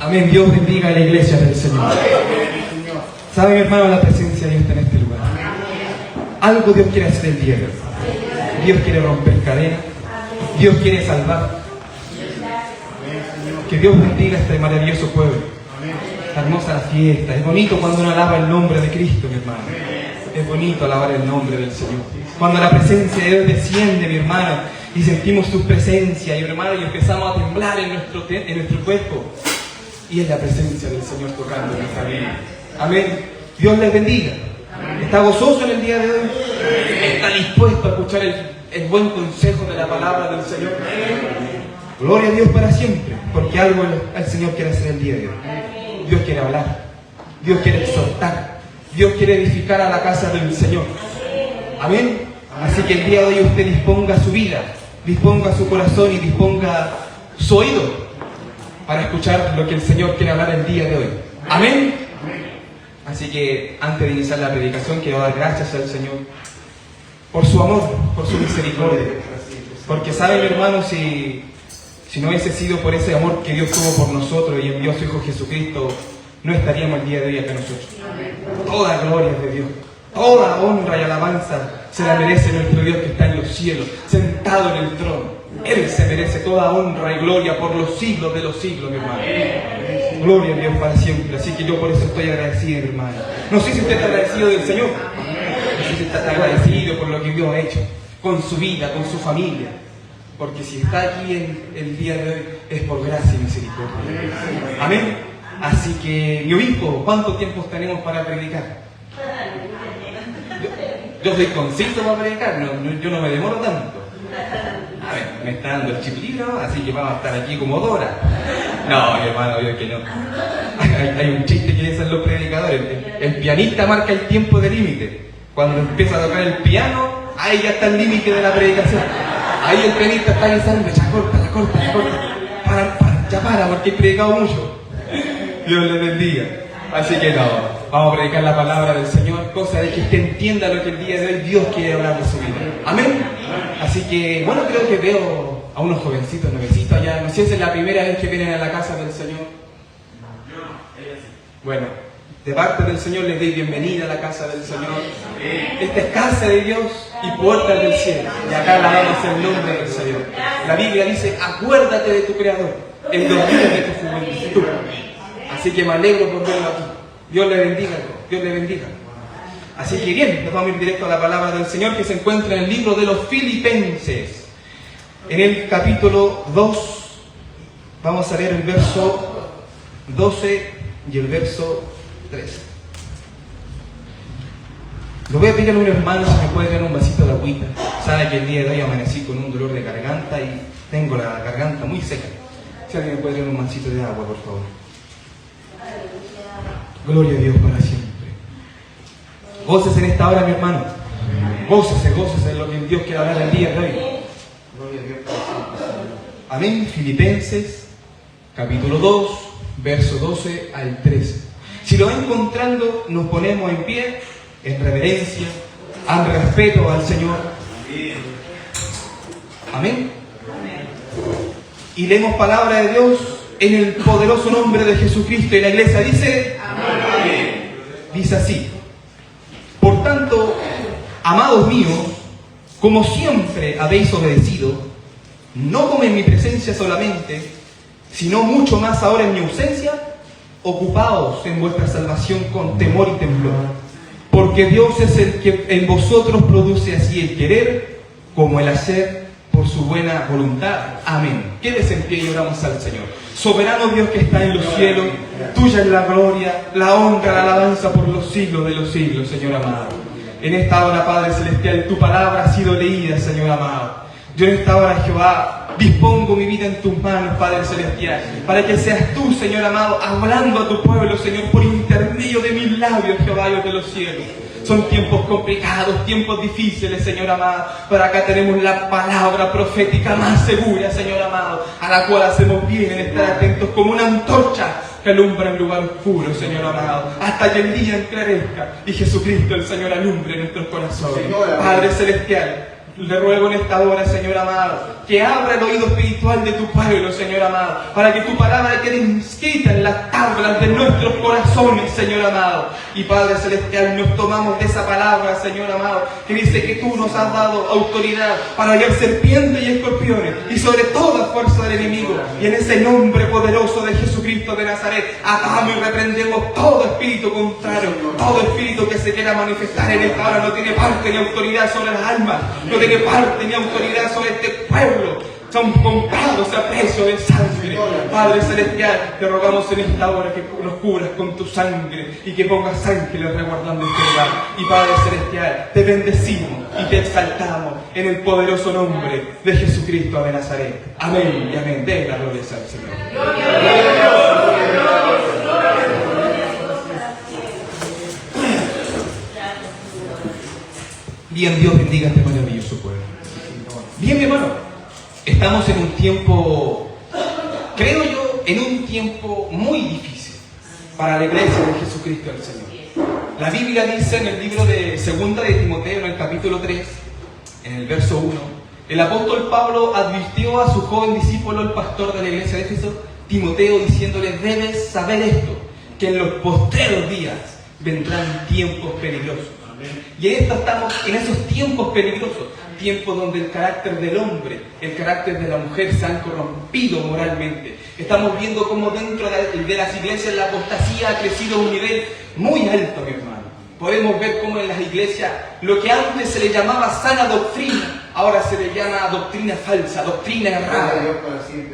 Amén. Dios bendiga a la iglesia del Señor. ¿Saben, hermano? La presencia de Dios está en este lugar. Algo Dios quiere hacer el día de hoy. Dios quiere romper cadenas. Dios quiere salvar. Que Dios bendiga a este maravilloso pueblo. Está hermosa la fiesta. Es bonito cuando uno alaba el nombre de Cristo, mi hermano. Es bonito alabar el nombre del Señor. Cuando la presencia de Dios desciende, mi hermano, y sentimos su presencia, y hermano, y empezamos a temblar en nuestro cuerpo. Y es la presencia del Señor tocando en nuestra vida. Amén. Dios les bendiga. ¿Está gozoso en el día de hoy? ¿Está dispuesto a escuchar el buen consejo de la palabra del Señor? Gloria a Dios para siempre, porque algo el Señor quiere hacer el día de hoy. Dios quiere hablar, Dios quiere exhortar, Dios quiere edificar a la casa del Señor. Amén. Así que el día de hoy usted disponga su vida, disponga su corazón y disponga su oído para escuchar lo que el Señor quiere hablar el día de hoy. Amén. Así que antes de iniciar la predicación quiero dar gracias al Señor por su amor, por su misericordia. Porque saben, hermanos, si no hubiese sido por ese amor que Dios tuvo por nosotros y envió a su Hijo Jesucristo, no estaríamos el día de hoy acá nosotros. Toda gloria es de Dios, toda honra y alabanza se la merece nuestro Dios que está en los cielos, sentado en el trono. Él se merece toda honra y gloria por los siglos de los siglos, mi hermano. Gloria a Dios para siempre. Así que yo por eso estoy agradecido, mi hermano. No sé si usted está agradecido del Señor. No sé si está agradecido por lo que Dios ha hecho con su vida, con su familia. Porque si está aquí en el día de hoy es por gracia y misericordia. Amén. Así que, mi obispo, ¿cuánto tiempo tenemos para predicar? Yo soy conciso para predicar, yo no me demoro tanto. A ver, me está dando el chip libre, así que vamos a estar aquí como 2 horas. No, mi hermano, yo que no. Hay un chiste que dicen los predicadores. El pianista marca el tiempo de límite. Cuando empieza a tocar el piano, ahí ya está el límite de la predicación. Ahí el pianista está avisando, ya corta. Ya para, porque he predicado mucho. Dios le bendiga. Así que no, vamos a predicar la palabra del Señor, cosa de que usted entienda lo que el día de hoy Dios quiere hablar de su vida. Amén. Así que, bueno, creo que veo a unos jovencitos, nuevecitos allá. No sé si es la primera vez que vienen a la casa del Señor. Bueno, de parte del Señor les doy bienvenida a la casa del Señor. Esta es casa de Dios y puertas del cielo. Y acá alabamos el nombre del Señor. La Biblia dice, acuérdate de tu Creador en los días de tu juventud. Así que me alegro por verlo aquí. Dios le bendiga, Dios le bendiga. Así que bien, nos vamos a ir directo a la palabra del Señor que se encuentra en el libro de los Filipenses. En el capítulo 2, vamos a leer el verso 12 y el verso 13. Lo voy a pedir a un hermano si me puede dar un vasito de agüita. Sabe que el día de hoy amanecí con un dolor de garganta y tengo la garganta muy seca. Si alguien me puede dar un vasito de agua, por favor. Gloria a Dios para siempre. Gócese en esta hora, mi hermano. Gócese en lo que Dios quiere hablar el día de hoy. Gloria a Dios para siempre. Amén. Filipenses, capítulo 2, verso 12 al 13. Si lo va encontrando, nos ponemos en pie, en reverencia, en respeto al Señor. Amén. Y leemos palabra de Dios en el poderoso nombre de Jesucristo. Y la iglesia dice, amén. Dice así: por tanto, amados míos, como siempre habéis obedecido, no como en mi presencia solamente, sino mucho más ahora en mi ausencia, ocupaos en vuestra salvación con temor y temblor, porque Dios es el que en vosotros produce así el querer como el hacer por su buena voluntad. Amén. Quédese en pie y oramos al Señor. Soberano Dios que está en los cielos, tuya es la gloria, la honra, la alabanza por los siglos de los siglos, Señor amado. En esta hora, Padre Celestial, tu palabra ha sido leída, Señor amado. Yo en esta hora, Jehová, dispongo mi vida en tus manos, Padre Celestial, para que seas tú, Señor amado, hablando a tu pueblo, Señor, por intermedio de mis labios, Jehová, Dios de los cielos. Son tiempos complicados, tiempos difíciles, Señor amado, pero acá tenemos la palabra profética más segura, Señor amado, a la cual hacemos bien en estar atentos como una antorcha que alumbra en lugar oscuro, Señor amado, hasta que el día enclarezca y Jesucristo, el Señor, alumbre en nuestros corazones. Padre Celestial, Le ruego en esta hora, Señor amado, que abra el oído espiritual de tu pueblo, Señor amado, para que tu palabra quede inscrita en las tablas de nuestros corazones, Señor amado. Y Padre Celestial, nos tomamos de esa palabra, Señor amado, que dice que tú nos has dado autoridad para hallar serpientes y escorpiones y sobre toda fuerza del enemigo. Y en ese nombre poderoso de Jesucristo de Nazaret, atamos y reprendemos todo espíritu contrario, todo espíritu que se quiera manifestar en esta hora. No tiene parte ni autoridad sobre las almas, no tiene parte ni autoridad sobre este pueblo. Son comprados a precio de sangre. Padre Celestial, te rogamos en esta hora que nos cubras con tu sangre y que pongas ángeles resguardando este lugar. Y Padre Celestial, te bendecimos y te exaltamos en el poderoso nombre de Jesucristo de Nazaret. Amén y amén. Den la gloria al Señor. Bien, Dios bendiga este maravilloso pueblo. Bien, mi hermano, estamos en un tiempo, creo yo, en un tiempo muy difícil para la iglesia de Jesucristo el Señor. La Biblia dice en el libro de 2 de Timoteo, en el capítulo 3, en el verso 1, el apóstol Pablo advirtió a su joven discípulo, el pastor de la iglesia de Éfeso, Timoteo, diciéndole: debes saber esto, que en los postreros días vendrán tiempos peligrosos. Y en esto estamos, en esos tiempos peligrosos, tiempos donde el carácter del hombre, el carácter de la mujer se han corrompido moralmente. Estamos viendo cómo dentro de las iglesias la apostasía ha crecido a un nivel muy alto, mi hermano. Podemos ver cómo en las iglesias lo que antes se le llamaba sana doctrina, ahora se le llama doctrina falsa, doctrina errada.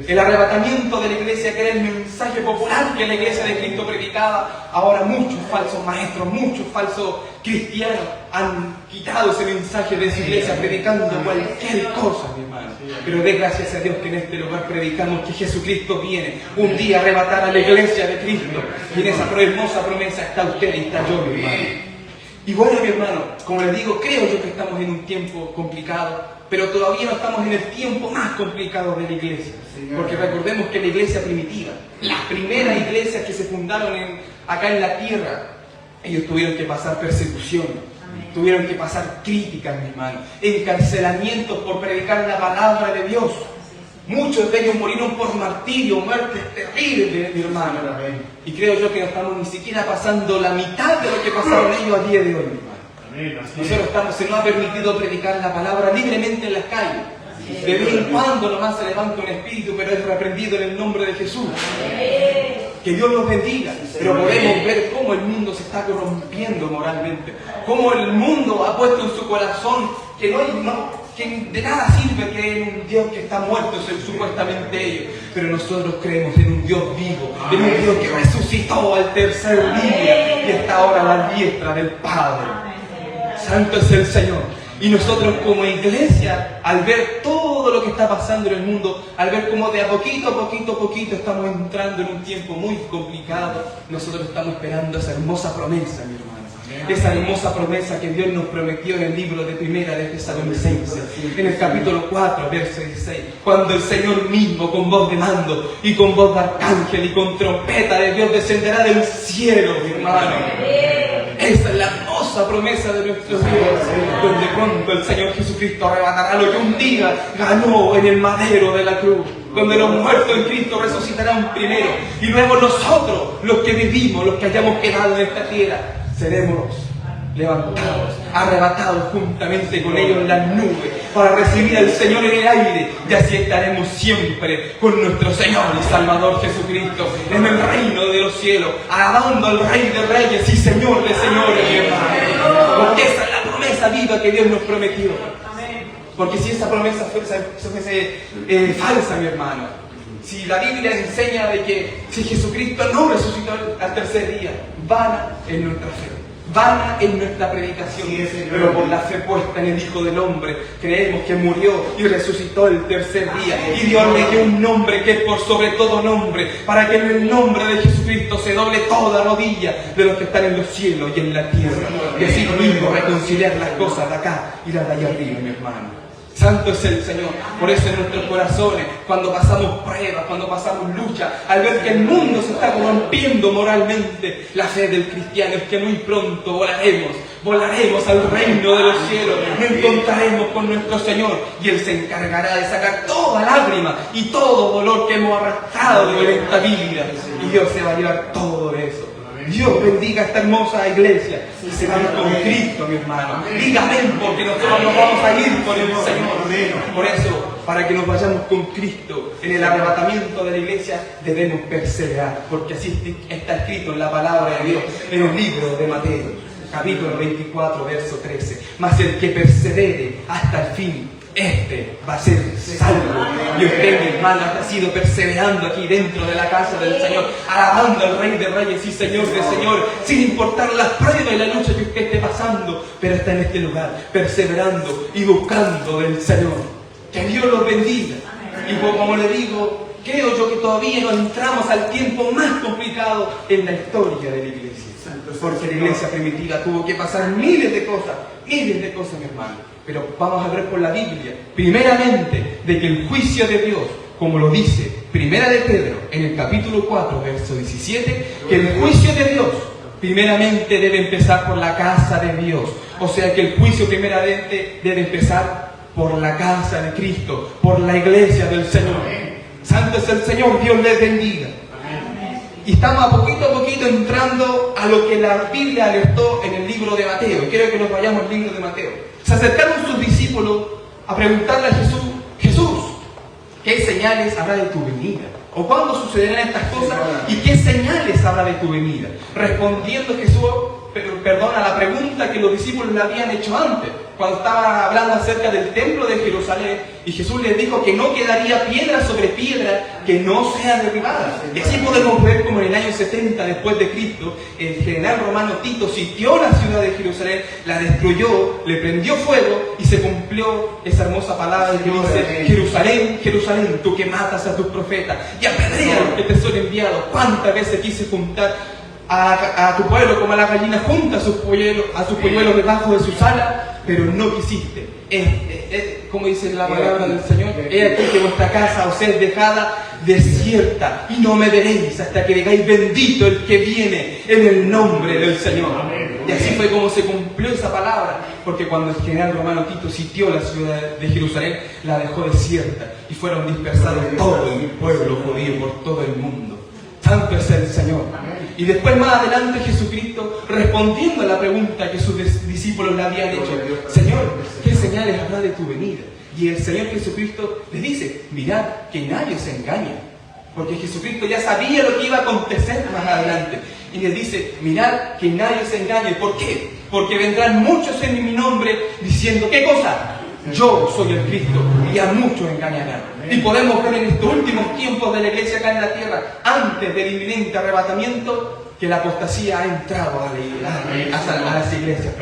El arrebatamiento de la iglesia, que era el mensaje popular que la iglesia de Cristo predicaba, ahora muchos falsos maestros, muchos falsos cristianos han quitado ese mensaje de esa iglesia predicando cualquier cosa, mi hermano. Pero dé gracias a Dios que en este lugar predicamos que Jesucristo viene un día a arrebatar a la iglesia de Cristo. Y en esa hermosa promesa está usted y está yo, mi hermano. Y bueno, mi hermano, como les digo, creo yo que estamos en un tiempo complicado, pero todavía no estamos en el tiempo más complicado de la iglesia. Porque recordemos que la iglesia primitiva, las primeras iglesias que se fundaron acá en la tierra, ellos tuvieron que pasar persecución, tuvieron que pasar críticas, mi hermano, encarcelamientos por predicar la palabra de Dios. Muchos de ellos murieron por martirio, muertes terribles, mi hermano. Y creo yo que no estamos ni siquiera pasando la mitad de lo que pasaron ellos a día de hoy, mi hermano. Nosotros se nos ha permitido predicar la palabra libremente en las calles. De vez en cuando nomás se levanta un espíritu, pero es reprendido en el nombre de Jesús. Que Dios los bendiga. Pero podemos ver cómo el mundo se está corrompiendo moralmente. Cómo el mundo ha puesto en su corazón que que de nada sirve creer en un Dios que está muerto, supuestamente ellos. Pero nosotros creemos en un Dios vivo, en un Dios que resucitó al tercer día y está ahora a la diestra del Padre. Santo es el Señor. Y nosotros como iglesia, al ver todo lo que está pasando en el mundo, al ver cómo de a poquito estamos entrando en un tiempo muy complicado, nosotros estamos esperando esa hermosa promesa, mi hermano. Esa hermosa promesa que Dios nos prometió en el libro de Primera de Tesalonicenses, en el capítulo 4, verso 16, cuando el Señor mismo, con voz de mando y con voz de arcángel y con trompeta de Dios, descenderá del cielo, mi hermano. Esa es la hermosa promesa de nuestro Dios, donde pronto el Señor Jesucristo arrebatará lo que un día ganó en el madero de la cruz, donde los muertos en Cristo resucitarán primero, y luego nosotros, los que vivimos, los que hayamos quedado en esta tierra, seremos levantados, arrebatados juntamente con ellos en las nubes, para recibir al Señor en el aire, y así estaremos siempre con nuestro Señor y Salvador Jesucristo, en el reino de los cielos, alabando al Rey de Reyes y Señor de Señores, mi hermano. Porque esa es la promesa viva que Dios nos prometió. Porque si esa promesa fuese falsa, mi hermano, si la Biblia enseña de que si Jesucristo no resucitó al tercer día, vana es nuestra fe, vana es nuestra predicación. Pero por la fe puesta en el Hijo del Hombre, creemos que murió y resucitó el tercer día. Y Dios le dio un nombre que es por sobre todo nombre, para que en el nombre de Jesucristo se doble toda rodilla de los que están en los cielos y en la tierra. Y así mismo reconciliar las cosas de acá y las de allá arriba, mi hermano. Santo es el Señor. Por eso en nuestros corazones, cuando pasamos pruebas, cuando pasamos lucha, al ver que el mundo se está corrompiendo moralmente, la fe del cristiano es que muy pronto volaremos al reino de los cielos, nos encontraremos con nuestro Señor y Él se encargará de sacar toda lágrima y todo dolor que hemos arrastrado en esta vida. Y Dios se va a llevar todo eso. Dios bendiga esta hermosa iglesia y se van con Cristo, mi hermano. Dígame, porque nosotros nos vamos a ir con el Señor. Por eso, para que nos vayamos con Cristo en el arrebatamiento de la iglesia, debemos perseverar, porque así está escrito en la palabra de Dios, en el libro de Mateo, capítulo 24, verso 13. Mas el que persevere hasta el fin, este va a ser salvo. Y usted, mi hermano, ha sido perseverando aquí dentro de la casa del Señor, alabando al Rey de Reyes y Señor de Señores, sin importar las pruebas y la lucha que usted esté pasando, pero está en este lugar, perseverando y buscando del Señor. Que Dios los bendiga. Y como le digo, creo yo que todavía no entramos al tiempo más complicado en la historia de la iglesia. Porque la iglesia primitiva tuvo que pasar miles de cosas, mi hermano. Pero vamos a ver por la Biblia, primeramente, de que el juicio de Dios, como lo dice Primera de Pedro, en el capítulo 4, verso 17, que el juicio de Dios, primeramente, debe empezar por la casa de Dios. O sea que el juicio primeramente debe empezar por la casa de Cristo, por la iglesia del Señor. Santo es el Señor, Dios les bendiga. Y estamos a poquito entrando a lo que la Biblia alertó en el libro de Mateo. Y quiero que nos vayamos al libro de Mateo. Se acercaron sus discípulos a preguntarle a Jesús: Jesús, ¿qué señales habrá de tu venida? ¿O cuándo sucederán estas cosas? ¿Y qué señales habrá de tu venida? Respondiendo Jesús, perdona la pregunta que los discípulos le habían hecho antes, cuando estaba hablando acerca del templo de Jerusalén, y Jesús les dijo que no quedaría piedra sobre piedra que no sea derribada. Y así podemos ver como en el año 70 después de Cristo, el general romano Tito sitió la ciudad de Jerusalén, la destruyó, le prendió fuego y se cumplió esa hermosa palabra que dice: Jerusalén, Jerusalén, tú que matas a tus profetas y apedreas a los que te son enviados. ¿Cuántas veces quise juntar a tu pueblo como a la gallina junta a sus polluelos debajo de sus alas, pero no quisiste? Como dice la palabra del Señor: he aquí que vuestra casa os es dejada desierta y no me veréis hasta que digáis: bendito el que viene en el nombre del Señor. Y así fue como se cumplió esa palabra, porque cuando el general romano Tito sitió la ciudad de Jerusalén, la dejó desierta y fueron dispersados todo el pueblo judío por todo el mundo. Santo es el Señor. Y después, más adelante, Jesucristo, respondiendo a la pregunta que sus discípulos le habían hecho: Señor, ¿qué señales habrá de tu venida? Y el Señor Jesucristo les dice: mirad que nadie se engañe. Porque Jesucristo ya sabía lo que iba a acontecer más adelante. Y les dice: mirad que nadie se engañe. ¿Por qué? Porque vendrán muchos en mi nombre diciendo: ¿qué cosa? Yo soy el Cristo, y a muchos engañarán. Y podemos ver en estos últimos tiempos de la iglesia acá en la tierra, antes del inminente arrebatamiento, que la apostasía ha entrado a las iglesias.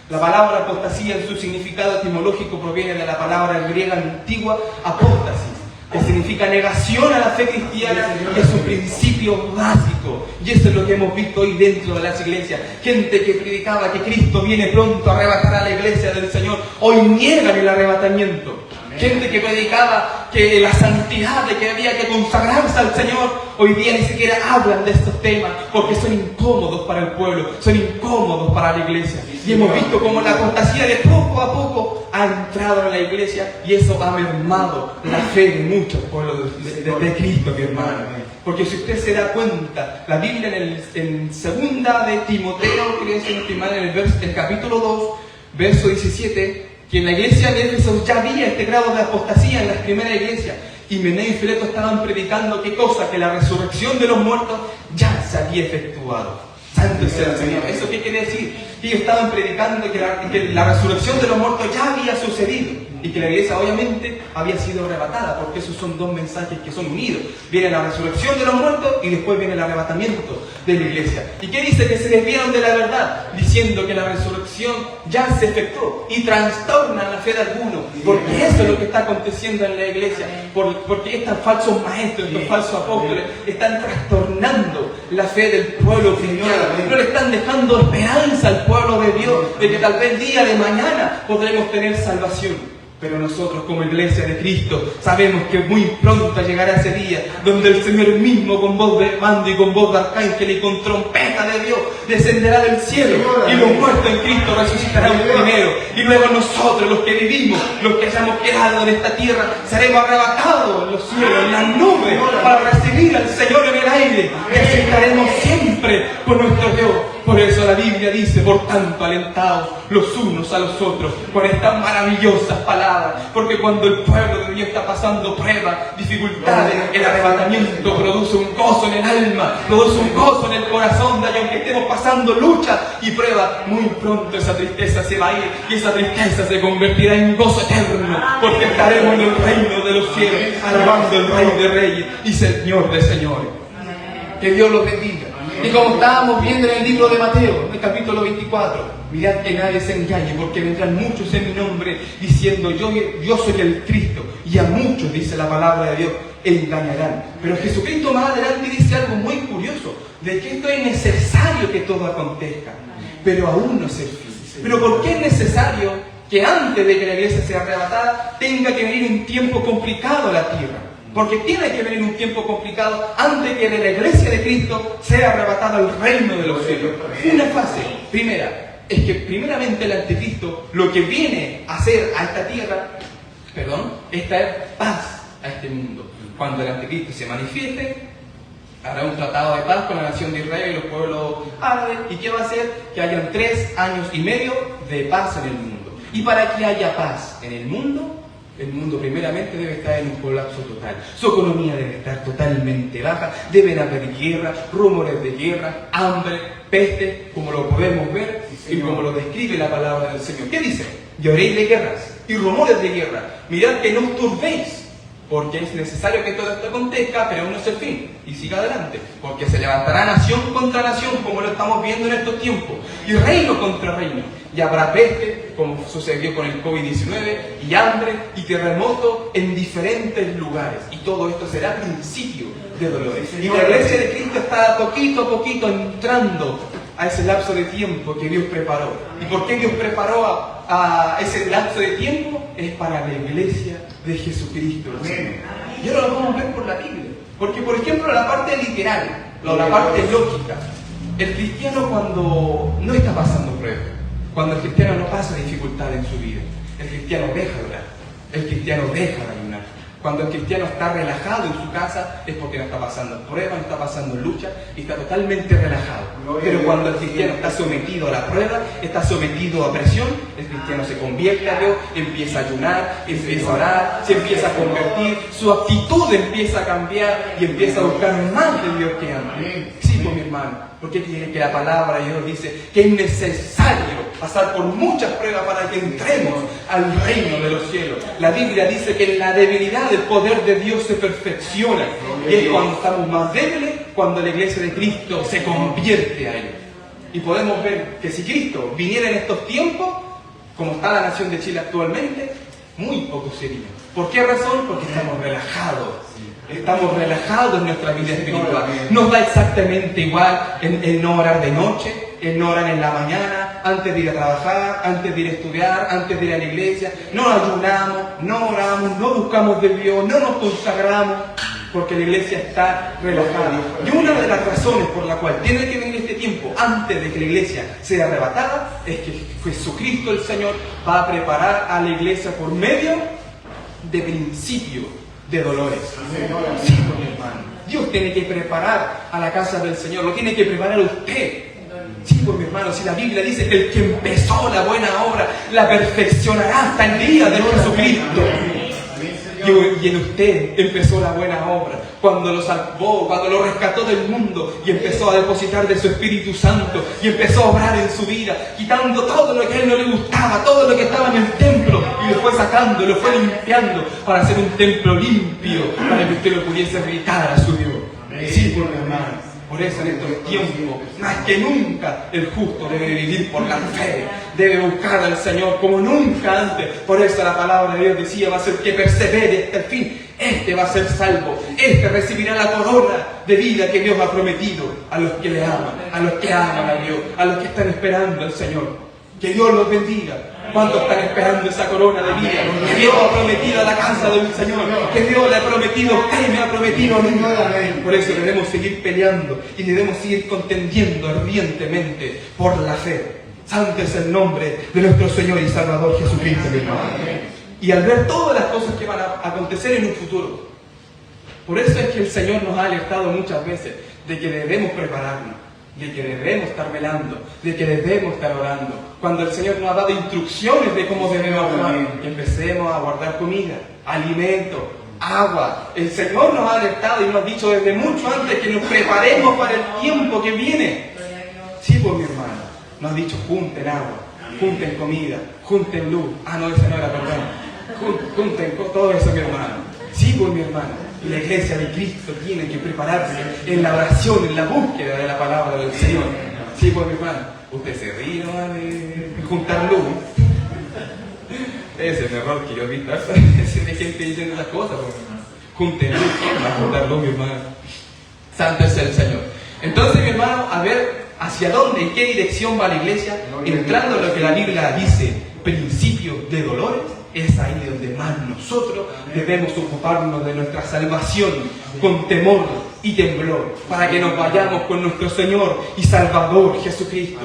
La palabra apostasía, en su significado etimológico, proviene de la palabra griega antigua apóstasis, que significa negación a la fe cristiana, que es un principio básico. Y eso es lo que hemos visto hoy dentro de las iglesias. Gente que predicaba que Cristo viene pronto a arrebatar a la iglesia del Señor, hoy niegan el arrebatamiento. Gente que predicaba que la santidad, de que había que consagrarse al Señor, hoy día ni siquiera hablan de estos temas, porque son incómodos para el pueblo, son incómodos para la iglesia. Y hemos visto cómo la apostasía de poco a poco ha entrado en la iglesia, y eso ha mermado la fe de muchos pueblos de Cristo, mi hermano. Porque si usted se da cuenta, la Biblia en segunda de Timoteo, en el capítulo 2, verso 17, que en la iglesia de Éfeso ya había este grado de apostasía en las primeras iglesias. Y Meneo y Fileto estaban predicando ¿qué cosa? Que la resurrección de los muertos ya se había efectuado. Santo sea el Señor. ¿Eso qué quiere decir? Que ellos estaban predicando que la resurrección de los muertos ya había sucedido. Y que la iglesia obviamente había sido arrebatada, porque esos son dos mensajes que son unidos. Viene la resurrección de los muertos y después viene el arrebatamiento de la iglesia. ¿Y qué dice? Que se desviaron de la verdad, diciendo que la resurrección ya se efectuó, y trastornan la fe de algunos, porque eso es lo que está aconteciendo en la iglesia, porque estos falsos maestros, estos falsos apóstoles están trastornando la fe del pueblo cristiano, no le están dejando esperanza al pueblo de Dios de que tal vez el día de mañana podremos tener salvación. Pero nosotros como iglesia de Cristo sabemos que muy pronto llegará ese día donde el Señor mismo con voz de mando y con voz de arcángel y con trompeta de Dios descenderá del cielo y los muertos en Cristo resucitarán primero. Y luego nosotros, los que vivimos, los que hayamos quedado en esta tierra, seremos arrebatados en los cielos, en las nubes, para recibir al Señor en el aire y así estaremos siempre con nuestro Dios. Por eso la Biblia dice, por tanto, alentados los unos a los otros con estas maravillosas palabras, porque cuando el pueblo de Dios está pasando pruebas, dificultades, el arrebatamiento produce un gozo en el alma, produce un gozo en el corazón, y aunque estemos pasando luchas y pruebas, muy pronto esa tristeza se va a ir y esa tristeza se convertirá en gozo eterno, porque estaremos en el reino de los cielos, alabando al Rey de Reyes y Señor de Señores. Que Dios los bendiga. Y como estábamos viendo en el libro de Mateo, en el capítulo 24, mirad que nadie se engañe, porque vendrán muchos en mi nombre diciendo yo soy el Cristo, y a muchos, dice la palabra de Dios, engañarán. Pero Jesucristo más adelante dice algo muy curioso, de que esto es necesario que todo acontezca, pero aún no es el fin. Pero ¿por qué es necesario que antes de que la iglesia sea arrebatada tenga que venir un tiempo complicado a la tierra? Porque tiene que venir un tiempo complicado antes que la iglesia de Cristo sea arrebatada al reino de los cielos. Una fase, primera, es que primeramente el anticristo lo que viene a hacer a esta tierra, es traer paz a este mundo. Cuando el anticristo se manifieste, hará un tratado de paz con la nación de Israel y los pueblos árabes. ¿Y qué va a hacer? Que hayan 3 años y medio de paz en el mundo. Y para que haya paz en el mundo primeramente debe estar en un colapso total. Su economía debe estar totalmente baja, deben haber guerra, rumores de guerra, hambre, peste, como lo podemos ver y como lo describe la palabra del Señor. ¿Qué dice? Y oréis de guerras y rumores de guerra. Mirad que no os turbéis, porque es necesario que todo esto acontezca, pero aún no es el fin. Y siga adelante, porque se levantará nación contra nación, como lo estamos viendo en estos tiempos, y reino contra reino. Y habrá peste, como sucedió con el COVID-19, y hambre y terremoto en diferentes lugares. Y todo esto será principio de dolores. Y la iglesia de Cristo está poquito a poquito entrando a ese lapso de tiempo que Dios preparó. ¿Y por qué Dios preparó a ese lapso de tiempo? Es para la iglesia de Jesucristo. Y ahora lo vamos a ver por la Biblia. Porque, por ejemplo, la parte literal, la parte lógica, el cristiano cuando no está pasando pruebas, cuando el cristiano no pasa dificultad en su vida, el cristiano deja de orar, el cristiano deja de ayunar. Cuando el cristiano está relajado en su casa es porque no está pasando pruebas, no está pasando lucha y está totalmente relajado. Pero cuando el cristiano está sometido a la prueba, está sometido a presión, el cristiano se convierte a Dios, empieza a ayunar, empieza a orar, se empieza a convertir, su actitud empieza a cambiar y empieza a buscar más de Dios que antes. Sí, pues mi hermano. Porque tiene que la palabra de Dios dice que es necesario pasar por muchas pruebas para que entremos al reino de los cielos. La Biblia dice que en la debilidad el poder de Dios se perfecciona. Y es cuando estamos más débiles, cuando la iglesia de Cristo se convierte a Él. Y podemos ver que si Cristo viniera en estos tiempos, como está la nación de Chile actualmente, muy pocos serían. ¿Por qué razón? Porque estamos relajados. Estamos relajados en nuestra vida espiritual. Nos da exactamente igual el no orar de noche, el no orar en la mañana, antes de ir a trabajar, antes de ir a estudiar, antes de ir a la iglesia. No ayunamos, no oramos, no buscamos de Dios, no nos consagramos, porque la iglesia está relajada. Y una de las razones por la cual tiene que venir este tiempo antes de que la iglesia sea arrebatada es que Jesucristo el Señor va a preparar a la iglesia por medio de principios de dolores. Sí, mi hermano. Dios tiene que preparar a la casa del Señor, lo tiene que preparar a usted. Sí, por mi hermano, si la Biblia dice que el que empezó la buena obra la perfeccionará hasta el día de Jesucristo. Y en usted empezó la buena obra, cuando lo salvó, cuando lo rescató del mundo y empezó a depositar de su Espíritu Santo y empezó a obrar en su vida, quitando todo lo que a él no le gustaba, todo lo que estaba en el templo, y lo fue sacando, lo fue limpiando para hacer un templo limpio, para que usted lo pudiese gritar a su Dios. Sí, por mi hermano. Por eso en estos tiempos, más que nunca, el justo debe vivir por la fe, debe buscar al Señor como nunca antes. Por eso la palabra de Dios decía, va a ser que persevere hasta el fin. Este va a ser salvo, este recibirá la corona de vida que Dios ha prometido a los que le aman, a los que aman a Dios, a los que están esperando al Señor. Que Dios los bendiga. ¿Cuántos están esperando esa corona de vida que Dios ha prometido a la casa del Señor? Que Dios le ha prometido a usted y me ha prometido a mí. Por eso debemos seguir peleando y debemos seguir contendiendo ardientemente por la fe. Santo es el nombre de nuestro Señor y Salvador Jesucristo, mi hermano. Y al ver todas las cosas que van a acontecer en un futuro, por eso es que el Señor nos ha alertado muchas veces de que debemos prepararnos, de que debemos estar velando, de que debemos estar orando. Cuando el Señor nos ha dado instrucciones de cómo debemos actuar, que empecemos a guardar comida, alimento, agua. El Señor nos ha alertado y nos ha dicho desde mucho antes que nos preparemos para el tiempo que viene. Sí, pues mi hermano, nos ha dicho junten agua, junten comida, junten luz. Ah, no, esa no era, perdón. Junten todo eso, mi hermano. Sí, pues mi hermano. Y la iglesia de Cristo tiene que prepararse en la oración, en la búsqueda de la palabra del Señor. Sí, pues mi hermano, usted se ríe, ¿no? De juntar luz. Ese es el error que yo he visto de gente diciendo esas cosas, pues, mi hermano. Junten luz, para juntar luz, mi hermano. Santo es el Señor. Entonces, mi hermano, a ver hacia dónde, en qué dirección va la iglesia, entrando en lo que la Biblia dice, principio de dolores. Es ahí donde más nosotros debemos ocuparnos de nuestra salvación con temor y temblor, para que nos vayamos con nuestro Señor y Salvador Jesucristo.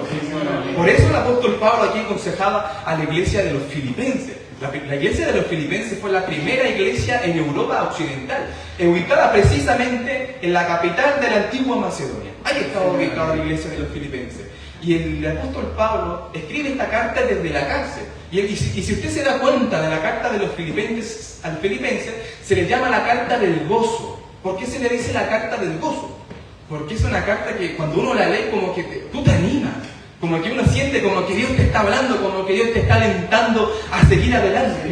Por eso el apóstol Pablo aquí aconsejaba a la iglesia de los filipenses. La iglesia de los filipenses fue la primera iglesia en Europa occidental, ubicada precisamente en la capital de la antigua Macedonia. Ahí estaba ubicada la iglesia de los filipenses. Y el apóstol Pablo escribe esta carta desde la cárcel. Y si usted se da cuenta de la carta de los filipenses al filipense, se le llama la carta del gozo. ¿Por qué se le dice la carta del gozo? Porque es una carta que cuando uno la lee como que tú te animas, como que uno siente como que Dios te está hablando, como que Dios te está alentando a seguir adelante.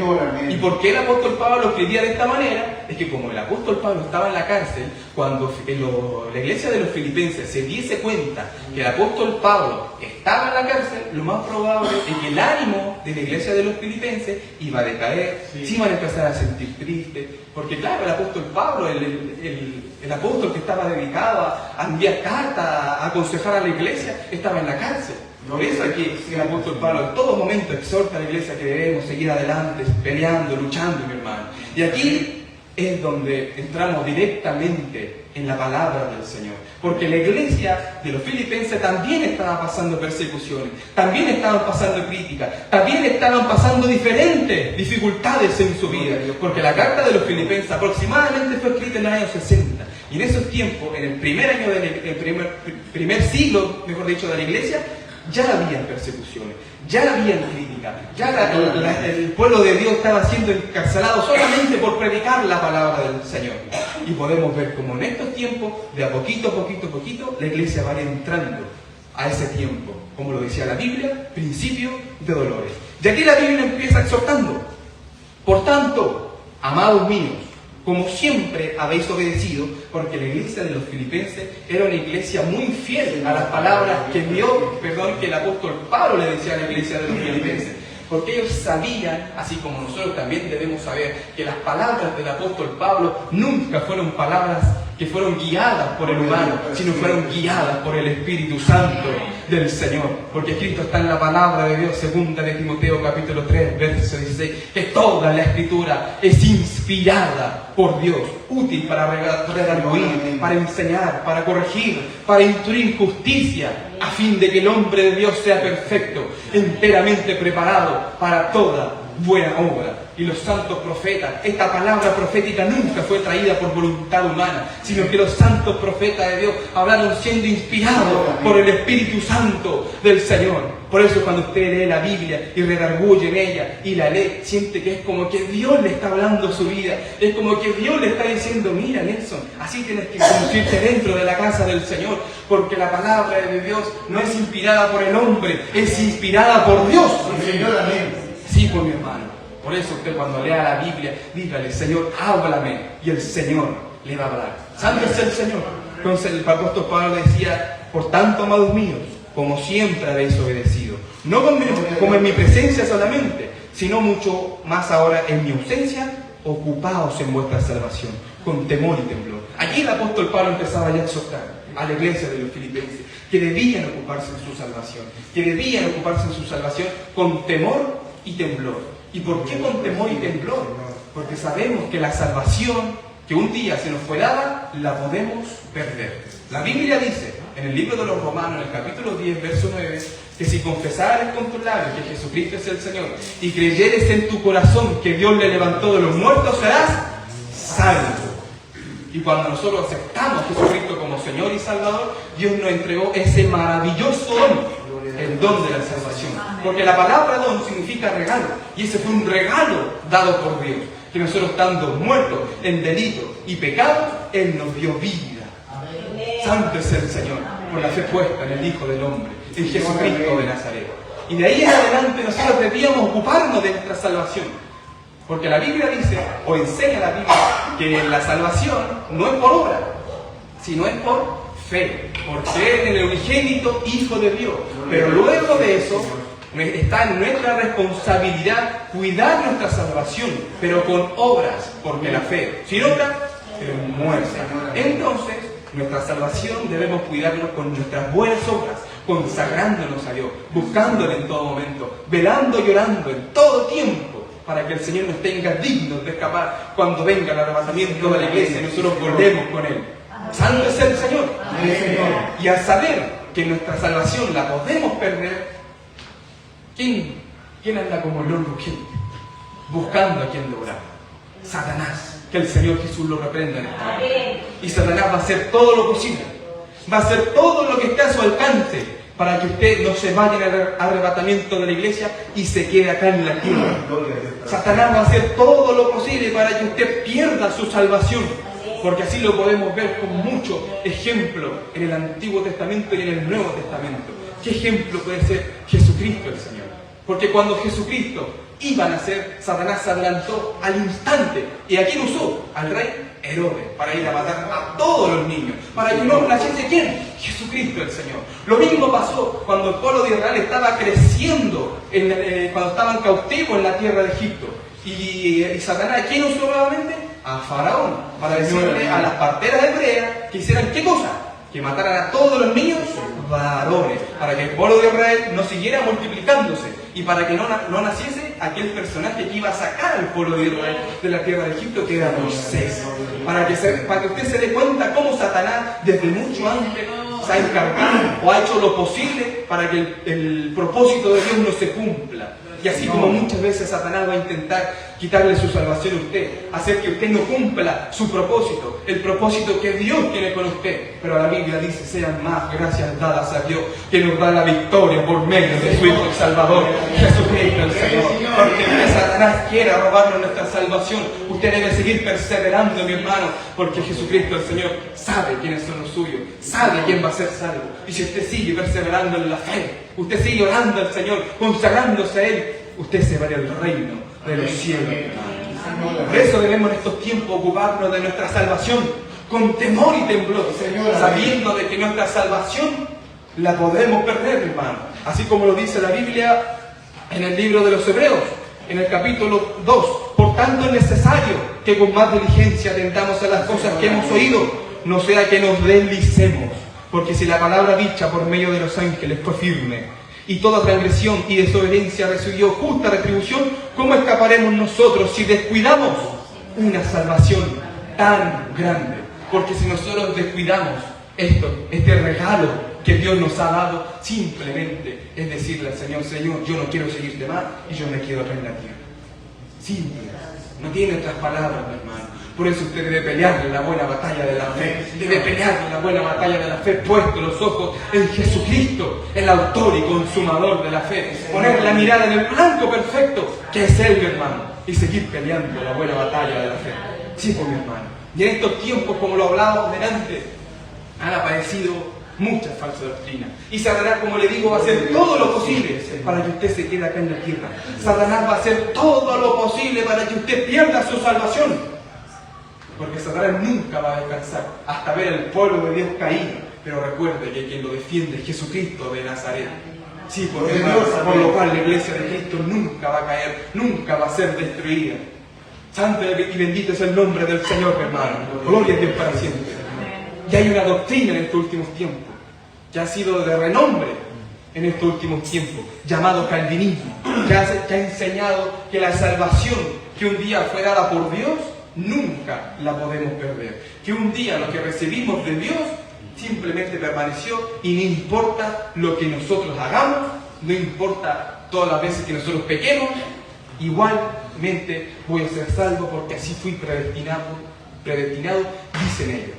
¿Y por qué el apóstol Pablo lo escribía de esta manera? Es que como el apóstol Pablo estaba en la cárcel, cuando la iglesia de los filipenses se diese cuenta que el apóstol Pablo estaba en la cárcel, lo más probable es que el ánimo de la iglesia de los filipenses iba a decaer, se iban a empezar a sentir tristes, porque claro, el apóstol Pablo, el apóstol que estaba dedicado a enviar cartas, a aconsejar a la iglesia, estaba en la cárcel. Por eso aquí el apóstol Pablo en todo momento exhorta a la iglesia que debemos seguir adelante, peleando, luchando, mi hermano. Y aquí es donde entramos directamente en la palabra del Señor. Porque la iglesia de los filipenses también estaba pasando persecuciones, también estaban pasando críticas, también estaban pasando diferentes dificultades en su vida. Porque la carta de los filipenses aproximadamente fue escrita en el año 60. Y en esos tiempos, en el primer año del primer siglo, mejor dicho, de la iglesia, ya habían persecuciones, ya habían críticas, ya el pueblo de Dios estaba siendo encarcelado solamente por predicar la palabra del Señor. Y podemos ver como en estos tiempos, de a poquito, la iglesia va entrando a ese tiempo, como lo decía la Biblia, principio de dolores. Y aquí la Biblia empieza exhortando: por tanto, amados míos, como siempre habéis obedecido, porque la iglesia de los filipenses era una iglesia muy fiel a las palabras que el apóstol Pablo le decía a la iglesia de los filipenses. Porque ellos sabían, así como nosotros también debemos saber, que las palabras del apóstol Pablo nunca fueron palabras que fueron guiadas por el humano, sino fueron guiadas por el Espíritu Santo del Señor. Porque Cristo está en la palabra de Dios, segunda de Timoteo capítulo 3, verso 16, que toda la Escritura es inspirada por Dios, útil para redarguir, para enseñar, para corregir, para instruir justicia, a fin de que el hombre de Dios sea perfecto, enteramente preparado para toda buena obra. Y los santos profetas, esta palabra profética nunca fue traída por voluntad humana, sino que los santos profetas de Dios hablaron siendo inspirados por el Espíritu Santo del Señor. Por eso cuando usted lee la Biblia y redarguye en ella y la lee, siente que es como que Dios le está hablando su vida, es como que Dios le está diciendo: mira, Nelson, así tienes que conducirte dentro de la casa del Señor, porque la palabra de Dios no es inspirada por el hombre, es inspirada por Dios. Sí, por mi hermano. Por eso usted cuando lea la Biblia, dígale: Señor, háblame, y el Señor le va a hablar. Santo es el Señor. Entonces el apóstol Pablo decía: por tanto, amados míos, como siempre habéis obedecido, no como en mi presencia solamente, sino mucho más ahora en mi ausencia, ocupaos en vuestra salvación, con temor y temblor. Aquí el apóstol Pablo empezaba ya a exhortar a la iglesia de los filipenses que debían ocuparse en su salvación, con temor y temblor. ¿Y por qué con temor y temblor? Porque sabemos que la salvación que un día se nos fue dada, la podemos perder. La Biblia dice, en el libro de los Romanos, en el capítulo 10, verso 9, que si confesares con tus labios que Jesucristo es el Señor y creyeres en tu corazón que Dios le levantó de los muertos, serás salvo. Y cuando nosotros aceptamos a Jesucristo como Señor y Salvador, Dios nos entregó ese maravilloso don, el don de la salvación. Porque la palabra don significa regalo, y ese fue un regalo dado por Dios. Que nosotros, estando muertos en delitos y pecados, Él nos dio vida. Santo es el Señor, por la fe puesta en el Hijo del Hombre, en Jesucristo de Nazaret. Y de ahí en adelante nosotros debíamos ocuparnos de nuestra salvación. Porque la Biblia dice, o enseña la Biblia, que la salvación no es por obra, sino es por fe, por creer en el unigénito Hijo de Dios. Pero luego de eso, está en nuestra responsabilidad cuidar nuestra salvación, pero con obras, porque la fe sin obra es muerta. Entonces, nuestra salvación debemos cuidarnos con nuestras buenas obras, consagrándonos a Dios, buscándole en todo momento, velando y orando en todo tiempo, para que el Señor nos tenga dignos de escapar cuando venga el arrebatamiento de la iglesia y nosotros volvemos con Él. Santo es el Señor. Y al saber que nuestra salvación la podemos perder, ¿quién anda como león rugiente? Buscando a quien devorar. Satanás. Que el Señor Jesús lo reprenda en esta hora. Y Satanás va a hacer todo lo posible. Va a hacer todo lo que esté a su alcance para que usted no se vaya en el arrebatamiento de la iglesia y se quede acá en la tierra. Satanás va a hacer todo lo posible para que usted pierda su salvación. Porque así lo podemos ver con mucho ejemplo en el Antiguo Testamento y en el Nuevo Testamento. ¿Qué ejemplo puede ser Jesucristo el Señor? Porque cuando Jesucristo iba a nacer, Satanás se adelantó al instante. ¿Y a quién usó? Al rey Herodes, para ir a matar a todos los niños. Para que no naciese ¿quién? Jesucristo el Señor. Lo mismo pasó cuando el pueblo de Israel estaba creciendo, cuando estaban cautivos en la tierra de Egipto. Y Satanás, ¿quién usó nuevamente? A Faraón, para decirle a las parteras hebreas que hicieran ¿qué cosa? Que mataran a todos los niños varones, para que el pueblo de Israel no siguiera multiplicándose y para que no naciese aquel personaje que iba a sacar al pueblo de Israel de la tierra de Egipto, que era Moisés. Para que usted se dé cuenta cómo Satanás desde mucho antes se ha encargado o ha hecho lo posible para que el propósito de Dios no se cumpla. Y así como muchas veces Satanás va a intentar quitarle su salvación a usted, hacer que usted no cumpla su propósito, el propósito que Dios tiene con usted. Pero la Biblia dice, sean más gracias dadas a Dios, que nos da la victoria por medio de su Hijo Salvador, Jesucristo el Señor. Porque Satanás quiera robarnos nuestra salvación, usted debe seguir perseverando, mi hermano, porque Jesucristo el Señor sabe quiénes son los suyos, sabe quién va a ser salvo. Y si usted sigue perseverando en la fe, usted sigue orando al Señor, consagrándose a Él, usted se va al reino de los cielos. Por eso debemos en estos tiempos ocuparnos de nuestra salvación con temor y temblor, sabiendo de que nuestra salvación la podemos perder, hermano. Así como lo dice la Biblia en el libro de los Hebreos, en el capítulo 2. Por tanto es necesario que con más diligencia atentamos a las cosas que hemos oído, no sea que nos deslicemos. Porque si la palabra dicha por medio de los ángeles fue firme, y toda transgresión y desobediencia recibió justa retribución, ¿cómo escaparemos nosotros si descuidamos una salvación tan grande? Porque si nosotros descuidamos este regalo que Dios nos ha dado, simplemente es decirle al Señor, Señor, yo no quiero seguirte más y yo me quedo acá en la tierra. Simple, no tiene otras palabras, mi hermano. Por eso usted debe pelear la buena batalla de la fe. Debe pelear la buena batalla de la fe, puesto los ojos en Jesucristo, el autor y consumador de la fe. Poner la mirada en el blanco perfecto, que es Él, mi hermano. Y seguir peleando la buena batalla de la fe. Sí, pues, mi hermano. Y en estos tiempos, como lo hablábamos delante, han aparecido muchas falsas doctrinas. Y Satanás, como le digo, va a hacer todo lo posible para que usted se quede acá en la tierra. Satanás va a hacer todo lo posible para que usted pierda su salvación. Porque Satanás nunca va a descansar hasta ver al pueblo de Dios caído. Pero recuerde que quien lo defiende es Jesucristo de Nazaret. Sí, por lo cual la iglesia de Cristo nunca va a caer, nunca va a ser destruida. Santo y bendito es el nombre del Señor, hermano. Gloria a Dios para siempre. Y hay una doctrina en estos últimos tiempos que ha sido de renombre en estos últimos tiempos, llamado calvinismo. que ha enseñado que la salvación que un día fue dada por Dios, nunca la podemos perder. Que un día lo que recibimos de Dios simplemente permaneció y no importa lo que nosotros hagamos, no importa todas las veces que nosotros pequemos, igualmente voy a ser salvo porque así fui predestinado, dicen ellos.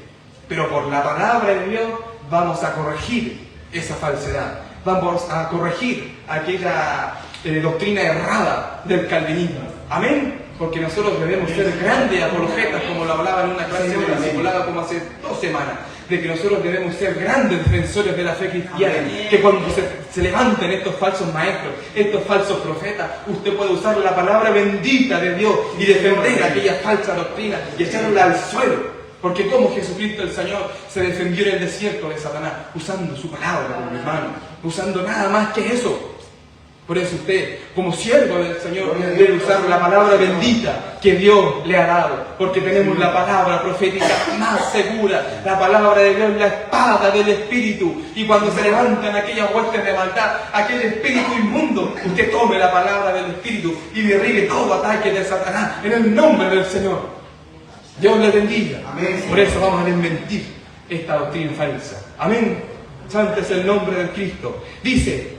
Pero por la palabra de Dios vamos a corregir esa falsedad, vamos a corregir aquella doctrina errada del calvinismo. Amén. Porque nosotros debemos ser grandes apologetas, como lo hablaba en una clase de discipulado como hace 2 semanas, de que nosotros debemos ser grandes defensores de la fe cristiana, que cuando se levanten estos falsos maestros, estos falsos profetas, usted puede usar la palabra bendita de Dios y defender aquella falsa doctrina y echarla al suelo. Porque como Jesucristo el Señor se defendió en el desierto de Satanás, usando su palabra, mi hermano, usando nada más que eso. Por eso usted, como siervo del Señor, debe usar la palabra bendita que Dios le ha dado. Porque tenemos la palabra profética más segura. La palabra de Dios, la espada del Espíritu. Y cuando se levantan aquellas huestes de maldad, aquel espíritu inmundo, usted tome la palabra del Espíritu y derribe todo ataque de Satanás en el nombre del Señor. Dios le bendiga. Amén. Por eso vamos a desmentir esta doctrina falsa. Amén. Santo es el nombre del Cristo. Dice,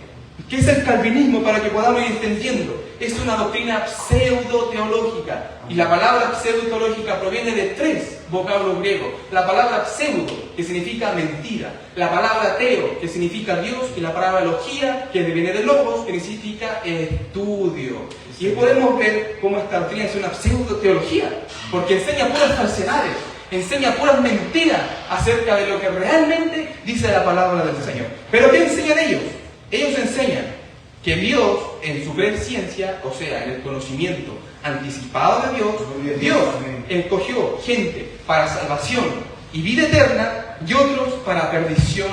¿qué es el calvinismo para que podamos ir entendiendo? Es una doctrina pseudo-teológica. Y la palabra pseudo-teológica proviene de 3 vocablos griegos. La palabra pseudo, que significa mentira. La palabra teo, que significa Dios. Y la palabra logía, que viene de logos, que significa estudio. Y podemos ver cómo esta doctrina es una pseudo-teología. Porque enseña puras falsedades. Enseña puras mentiras acerca de lo que realmente dice la palabra del Señor. ¿Pero qué enseñan ellos? Ellos enseñan que Dios, en su presciencia, o sea, en el conocimiento anticipado de Dios, Dios escogió gente para salvación y vida eterna y otros para perdición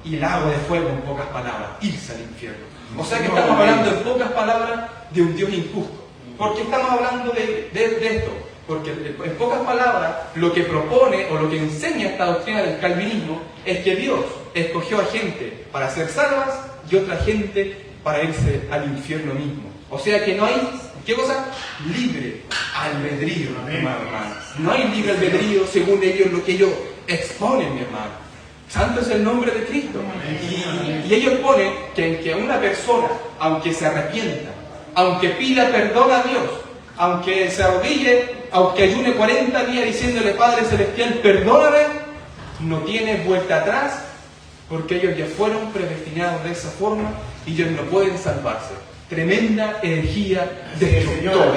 y lago de fuego, en pocas palabras, irse al infierno. O sea que estamos hablando en pocas palabras de un Dios injusto. ¿Por qué estamos hablando de esto? Porque en pocas palabras lo que propone o lo que enseña esta doctrina del calvinismo es que Dios escogió a gente para ser salvas y otra gente para irse al infierno mismo. O sea que no hay, ¿qué cosa? Libre albedrío, mi hermano. No hay libre albedrío según ellos, lo que ellos exponen, mi hermano. Santo es el nombre de Cristo. Y ellos ponen que una persona, aunque se arrepienta, aunque pida perdón a Dios, aunque se arrodille, aunque ayune 40 días diciéndole, Padre Celestial, perdóname, no tiene vuelta atrás, porque ellos ya fueron predestinados de esa forma y ellos no pueden salvarse. Tremenda herejía destructora.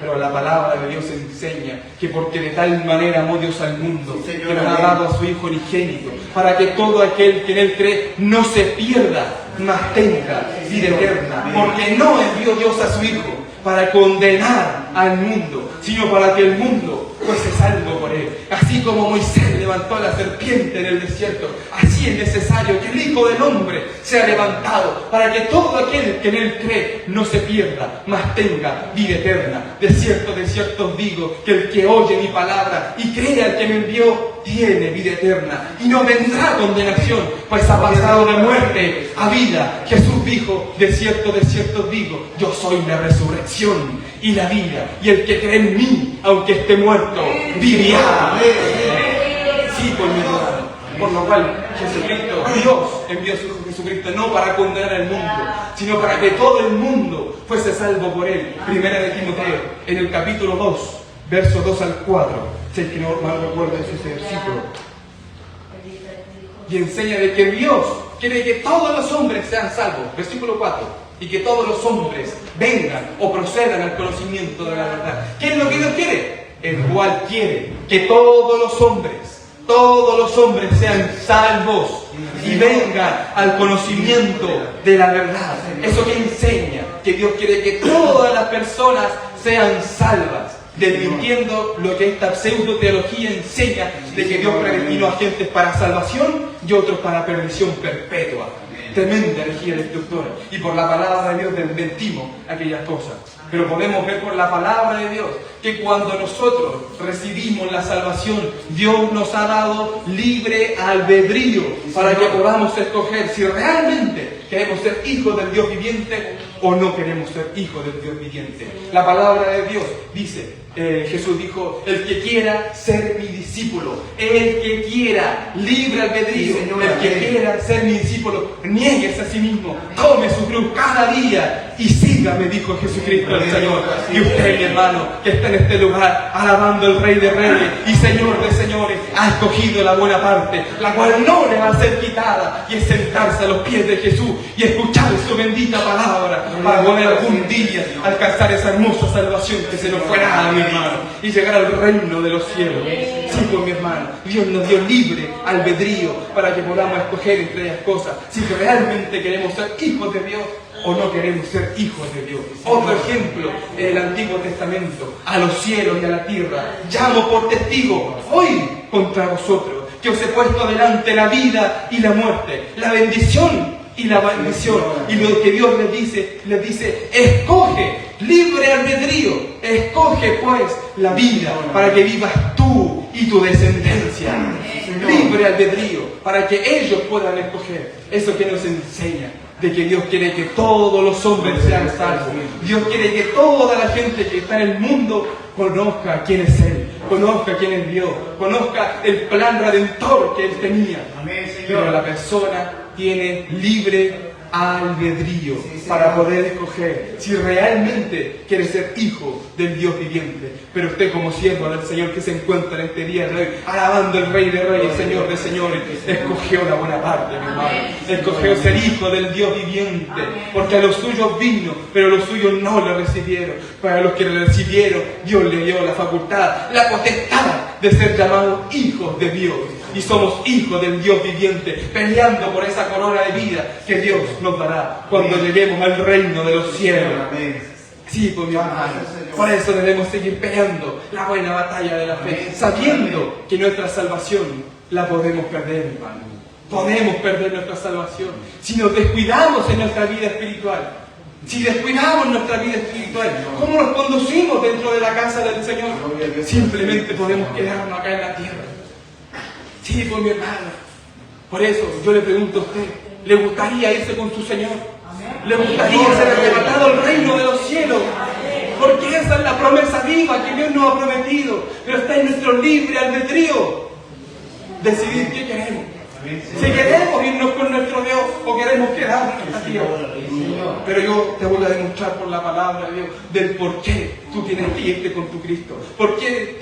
Pero la palabra de Dios enseña que porque de tal manera amó Dios al mundo, que nos ha dado a su Hijo unigénito, para que todo aquel que en Él cree no se pierda, mas tenga vida eterna. Porque no envió Dios a su Hijo para condenar al mundo, sino para que el mundo fuese salvo por Él. Así como Moisés levantó a la serpiente en el desierto, así es necesario que el Hijo del Hombre sea levantado, para que todo aquel que en Él cree no se pierda, mas tenga vida eterna. De cierto os digo, que el que oye mi palabra y cree al que me envió, tiene vida eterna, y no vendrá condenación, pues ha pasado de muerte a vida. Jesús dijo, de cierto os digo, yo soy la resurrección y la vida, y el que cree en mí, aunque esté muerto, vivirá. Sí, por mi hermano. Por lo cual, Jesucristo, Dios envió a su Hijo Jesucristo no para condenar al mundo, sino para que todo el mundo fuese salvo por Él. Primera de Timoteo, en el capítulo 2, versos 2 al 4. Si es que no mal recuerdo ese versículo. Y enseña de que Dios quiere que todos los hombres sean salvos. Versículo 4. Y que todos los hombres vengan o procedan al conocimiento de la verdad. ¿Qué es lo que Dios quiere? El cual quiere que todos los hombres sean salvos y vengan al conocimiento de la verdad. Eso que enseña que Dios quiere que todas las personas sean salvas, desmintiendo lo que esta pseudo-teología enseña de que Dios predestinó a gentes para salvación y otros para perdición perpetua. Tremenda herejía destructora. Y por la palabra de Dios desmentimos aquellas cosas. Pero podemos ver por la palabra de Dios que cuando nosotros recibimos la salvación, Dios nos ha dado libre albedrío para que podamos escoger si realmente ¿Queremos ser hijos del Dios viviente o no queremos ser hijos del Dios viviente? La palabra de Dios dice, Jesús dijo, el que quiera ser mi discípulo, el que quiera, libre albedrío, el que quiera ser mi discípulo, niéguese a sí mismo, tome su cruz cada día y sígame, dijo Jesucristo el Señor. Y usted, mi hermano, que está en este lugar alabando al Rey de Reyes y Señor de Señores, ha escogido la buena parte, la cual no le va a ser quitada, y es sentarse a los pies de Jesús y escuchar su bendita palabra para poder algún día alcanzar esa hermosa salvación que se nos fue dada, mi hermano, y llegar al reino de los cielos. Sí, pues, mi hermano, Dios nos dio libre albedrío para que podamos escoger entre ellas cosas, si realmente queremos ser hijos de Dios o no queremos ser hijos de Dios. Otro ejemplo, en el Antiguo Testamento, a los cielos y a la tierra, llamo por testigo hoy contra vosotros, que os he puesto delante la vida y la muerte, la bendición y la maldición. Y lo que Dios les dice, escoge, libre albedrío, escoge pues la vida para que vivas tú y tu descendencia. Libre albedrío, para que ellos puedan escoger. Eso que nos enseña de que Dios quiere que todos los hombres sean salvos. Dios quiere que toda la gente que está en el mundo conozca quién es Él, conozca quién es Dios, conozca el plan redentor que Él tenía. Pero la persona tiene libre albedrío para poder escoger si realmente quiere ser hijo del Dios viviente. Pero usted, como siervo del Señor que se encuentra en este día de hoy, alabando al Rey de Reyes, Señor de Señores, escogió la buena parte, mi hermano. Escogió ser hijo del Dios viviente, porque a los suyos vino, pero los suyos no le recibieron. Para los que le recibieron, Dios le dio la facultad, la potestad de ser llamados hijos de Dios. Y somos hijos del Dios viviente, peleando por esa corona de vida que Dios nos dará cuando lleguemos al reino de los cielos. Sí, pues, mi hermano, por eso debemos seguir peleando la buena batalla de la fe, sabiendo que nuestra salvación la podemos perder, mi hermano. Podemos perder nuestra salvación si nos descuidamos en nuestra vida espiritual. Si descuidamos nuestra vida espiritual, ¿cómo nos conducimos dentro de la casa del Señor? Simplemente podemos quedarnos acá en la tierra. Sí, pues, mi hermano. Por eso yo le pregunto a usted, ¿le gustaría irse con su Señor? ¿Le gustaría ser arrebatado al reino de los cielos? Porque esa es la promesa viva que Dios nos ha prometido. Pero está en nuestro libre albedrío decidir qué queremos. Si queremos irnos con nuestro Dios o queremos quedarnos en esta tierra. Pero yo te voy a demostrar por la palabra de Dios del por qué tú tienes que irte con tu Cristo. ¿Por qué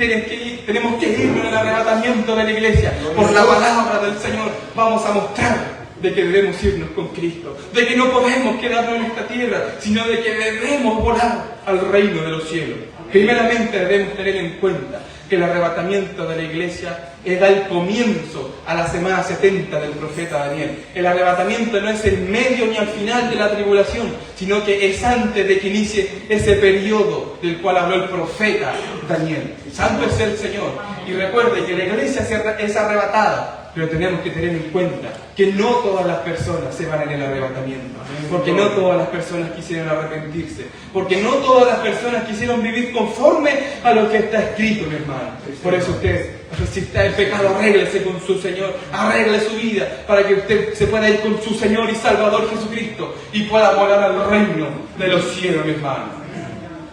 tenemos que irnos en el arrebatamiento de la iglesia? Por la palabra del Señor vamos a mostrar de que debemos irnos con Cristo, de que no podemos quedarnos en esta tierra, sino de que debemos volar al reino de los cielos. Primeramente debemos tener en cuenta que el arrebatamiento de la iglesia da el comienzo a la semana 70 del profeta Daniel. El arrebatamiento no es el medio ni al final de la tribulación, sino que es antes de que inicie ese periodo del cual habló el profeta Daniel. Santo es el Señor. Y recuerde que la iglesia es arrebatada, pero tenemos que tener en cuenta que no todas las personas se van en el arrebatamiento, porque no todas las personas quisieron arrepentirse, porque no todas las personas quisieron vivir conforme a lo que está escrito, mi hermano. Por eso usted, si está en pecado, arréglese con su Señor, arregle su vida para que usted se pueda ir con su Señor y Salvador Jesucristo y pueda volar al reino de los cielos, mi hermano.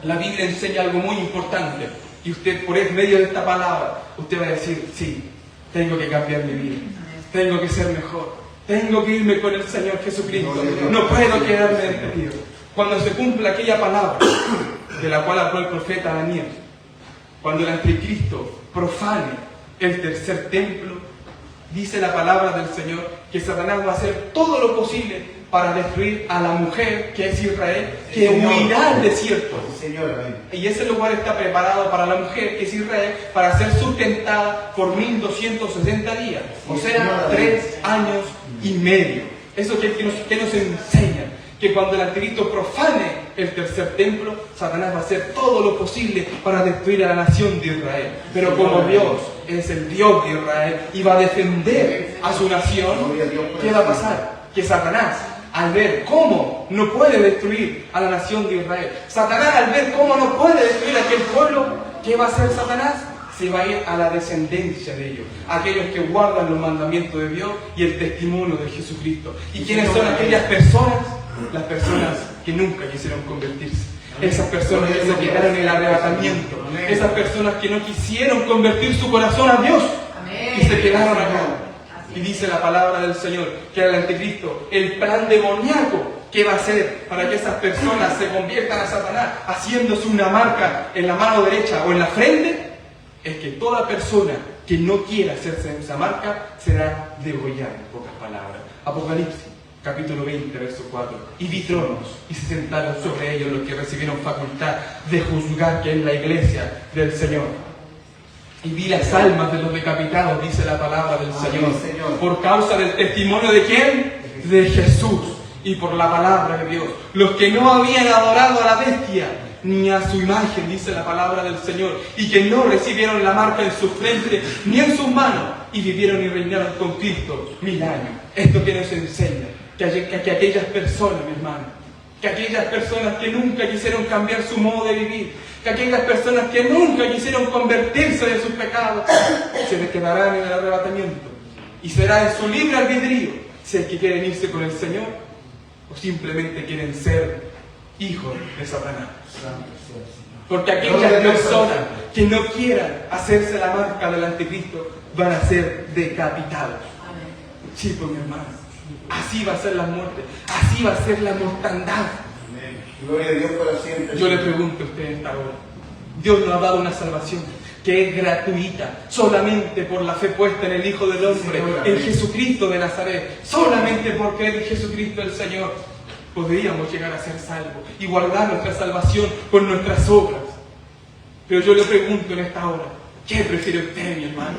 La Biblia enseña algo muy importante y usted, por medio de esta palabra, usted va a decir, sí, tengo que cambiar mi vida, tengo que ser mejor, tengo que irme con el Señor Jesucristo, no puedo quedarme en este tierra. Cuando se cumpla aquella palabra de la cual habló el profeta Daniel, cuando el anticristo profane el tercer templo, dice la palabra del Señor que Satanás va a hacer todo lo posible para destruir a la mujer que es Israel, que huirá al desierto. Y ese lugar está preparado para la mujer que es Israel para ser sustentada por 1260 días, o sea, 3 años y medio. Eso que nos enseña que cuando el anticristo profane el tercer templo, Satanás va a hacer todo lo posible para destruir a la nación de Israel. Pero como Dios es el Dios de Israel y va a defender a su nación, ¿qué va a pasar? Que Satanás, al ver cómo no puede destruir a la nación de Israel, Satanás al ver cómo no puede destruir a aquel pueblo, ¿qué va a hacer Satanás? se va a ir a la descendencia de ellos, aquellos que guardan los mandamientos de Dios y el testimonio de Jesucristo. ¿Y quiénes son aquellas personas? Las personas que nunca quisieron convertirse. Esas personas que se quedaron en el arrebatamiento. Esas personas que no quisieron convertir su corazón a Dios y se quedaron acá. Y dice la palabra del Señor que el anticristo, el plan demoníaco que va a hacer para que esas personas se conviertan a Satanás, haciéndose una marca en la mano derecha o en la frente, es que toda persona que no quiera hacerse esa marca será degollada, en pocas palabras. Apocalipsis, capítulo 20, verso 4. Y vi tronos, y se sentaron sobre ellos los que recibieron facultad de juzgar, que es la iglesia del Señor. Y vi las almas de los decapitados, dice la palabra del Señor, por causa del testimonio de ¿quién? De Jesús, y por la palabra de Dios. Los que no habían adorado a la bestia, ni a su imagen, dice la palabra del Señor, y que no recibieron la marca en su frente, ni en sus manos, y vivieron y reinaron con Cristo 1000 años. Esto que nos enseña, que aquellas personas, mi hermano, que aquellas personas que nunca quisieron cambiar su modo de vivir, que aquellas personas que nunca quisieron convertirse de sus pecados, se les quedarán en el arrebatamiento, y será en su libre albedrío si es que quieren irse con el Señor, o simplemente quieren ser hijos de Satanás. Porque aquellas personas que no quieran hacerse la marca del anticristo van a ser decapitados. Sí, pues mi hermano, así va a ser la muerte, así va a ser la mortandad. Gloria a Dios para siempre. Yo le pregunto a usted en esta hora, Dios nos ha dado una salvación que es gratuita, solamente por la fe puesta en el Hijo del Hombre, en Jesucristo de Nazaret, solamente porque Él es Jesucristo el Señor. Podríamos llegar a ser salvos y guardar nuestra salvación con nuestras obras. Pero yo le pregunto en esta hora, ¿qué prefiere usted, mi hermano?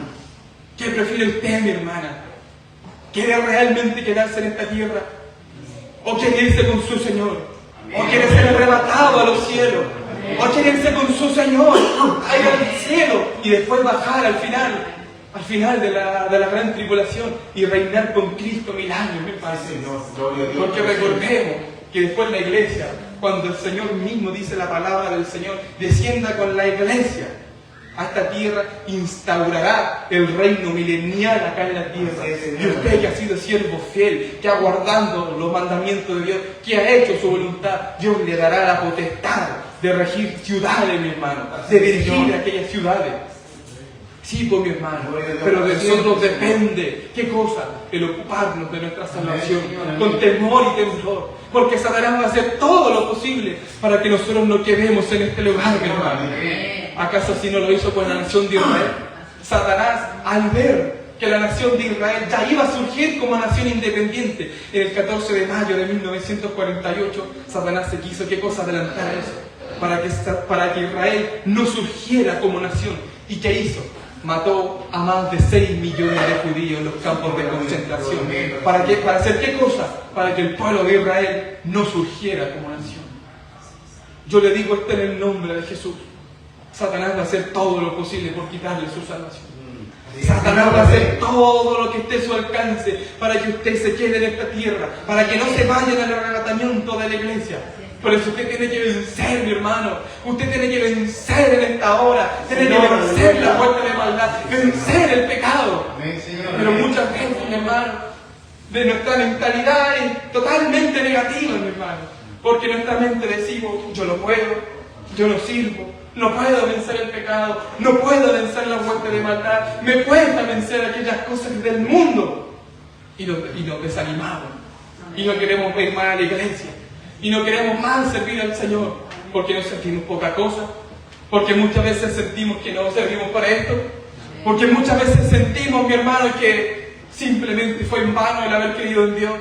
¿Qué prefiere usted, mi hermana? ¿Quiere realmente quedarse en esta tierra? ¿O quiere irse con su Señor? ¿O quiere ser arrebatado a los cielos? ¿O quiere irse con su Señor a ir al cielo y después bajar al final de la gran tribulación y reinar con Cristo 1000 años, mi Padre? Porque recordemos que después la iglesia, cuando el Señor mismo dice la palabra del Señor, descienda con la iglesia a esta tierra, instaurará el reino milenial acá en la tierra. Y usted que ha sido siervo fiel, que ha guardado los mandamientos de Dios, que ha hecho su voluntad, Dios le dará la potestad de regir ciudades, mi hermano, de dirigir aquellas ciudades. Sí, pues mi hermano, pero de nosotros depende, ¿qué cosa? El ocuparnos de nuestra salvación, con temor y temblor, porque Satanás va a hacer todo lo posible para que nosotros no quedemos en este lugar, mi hermano. ¿Acaso así no lo hizo con la nación de Israel? Satanás, al ver que la nación de Israel ya iba a surgir como nación independiente, en el 14 de mayo de 1948, Satanás se quiso, ¿qué cosa? Adelantar eso, para que Israel no surgiera como nación. ¿Y qué hizo? Mató a más de 6 millones de judíos en los campos de concentración. ¿Para qué? ¿Para hacer qué cosa? Para que el pueblo de Israel no surgiera como nación. Yo le digo esto en el nombre de Jesús. Satanás va a hacer todo lo posible por quitarle su salvación. Satanás va a hacer todo lo que esté a su alcance para que usted se quede en esta tierra, para que no se vaya al arrebatamiento de la iglesia. Por eso usted tiene que vencer, mi hermano. Usted tiene que vencer en esta hora. Tiene que vencer la puerta de maldad, vencer el pecado. Pero muchas veces, mi hermano, de nuestra mentalidad es totalmente negativa, mi hermano. Porque en nuestra mente decimos, yo no puedo, yo no sirvo, no puedo vencer el pecado, no puedo vencer la puerta de maldad, me cuesta vencer aquellas cosas del mundo. Y nos desanimamos. Y no queremos ver más a la iglesia. Y no queremos más servir al Señor, porque no sentimos poca cosa, porque muchas veces sentimos que no servimos para esto, porque muchas veces sentimos, mi hermano, que simplemente fue en vano el haber creído en Dios.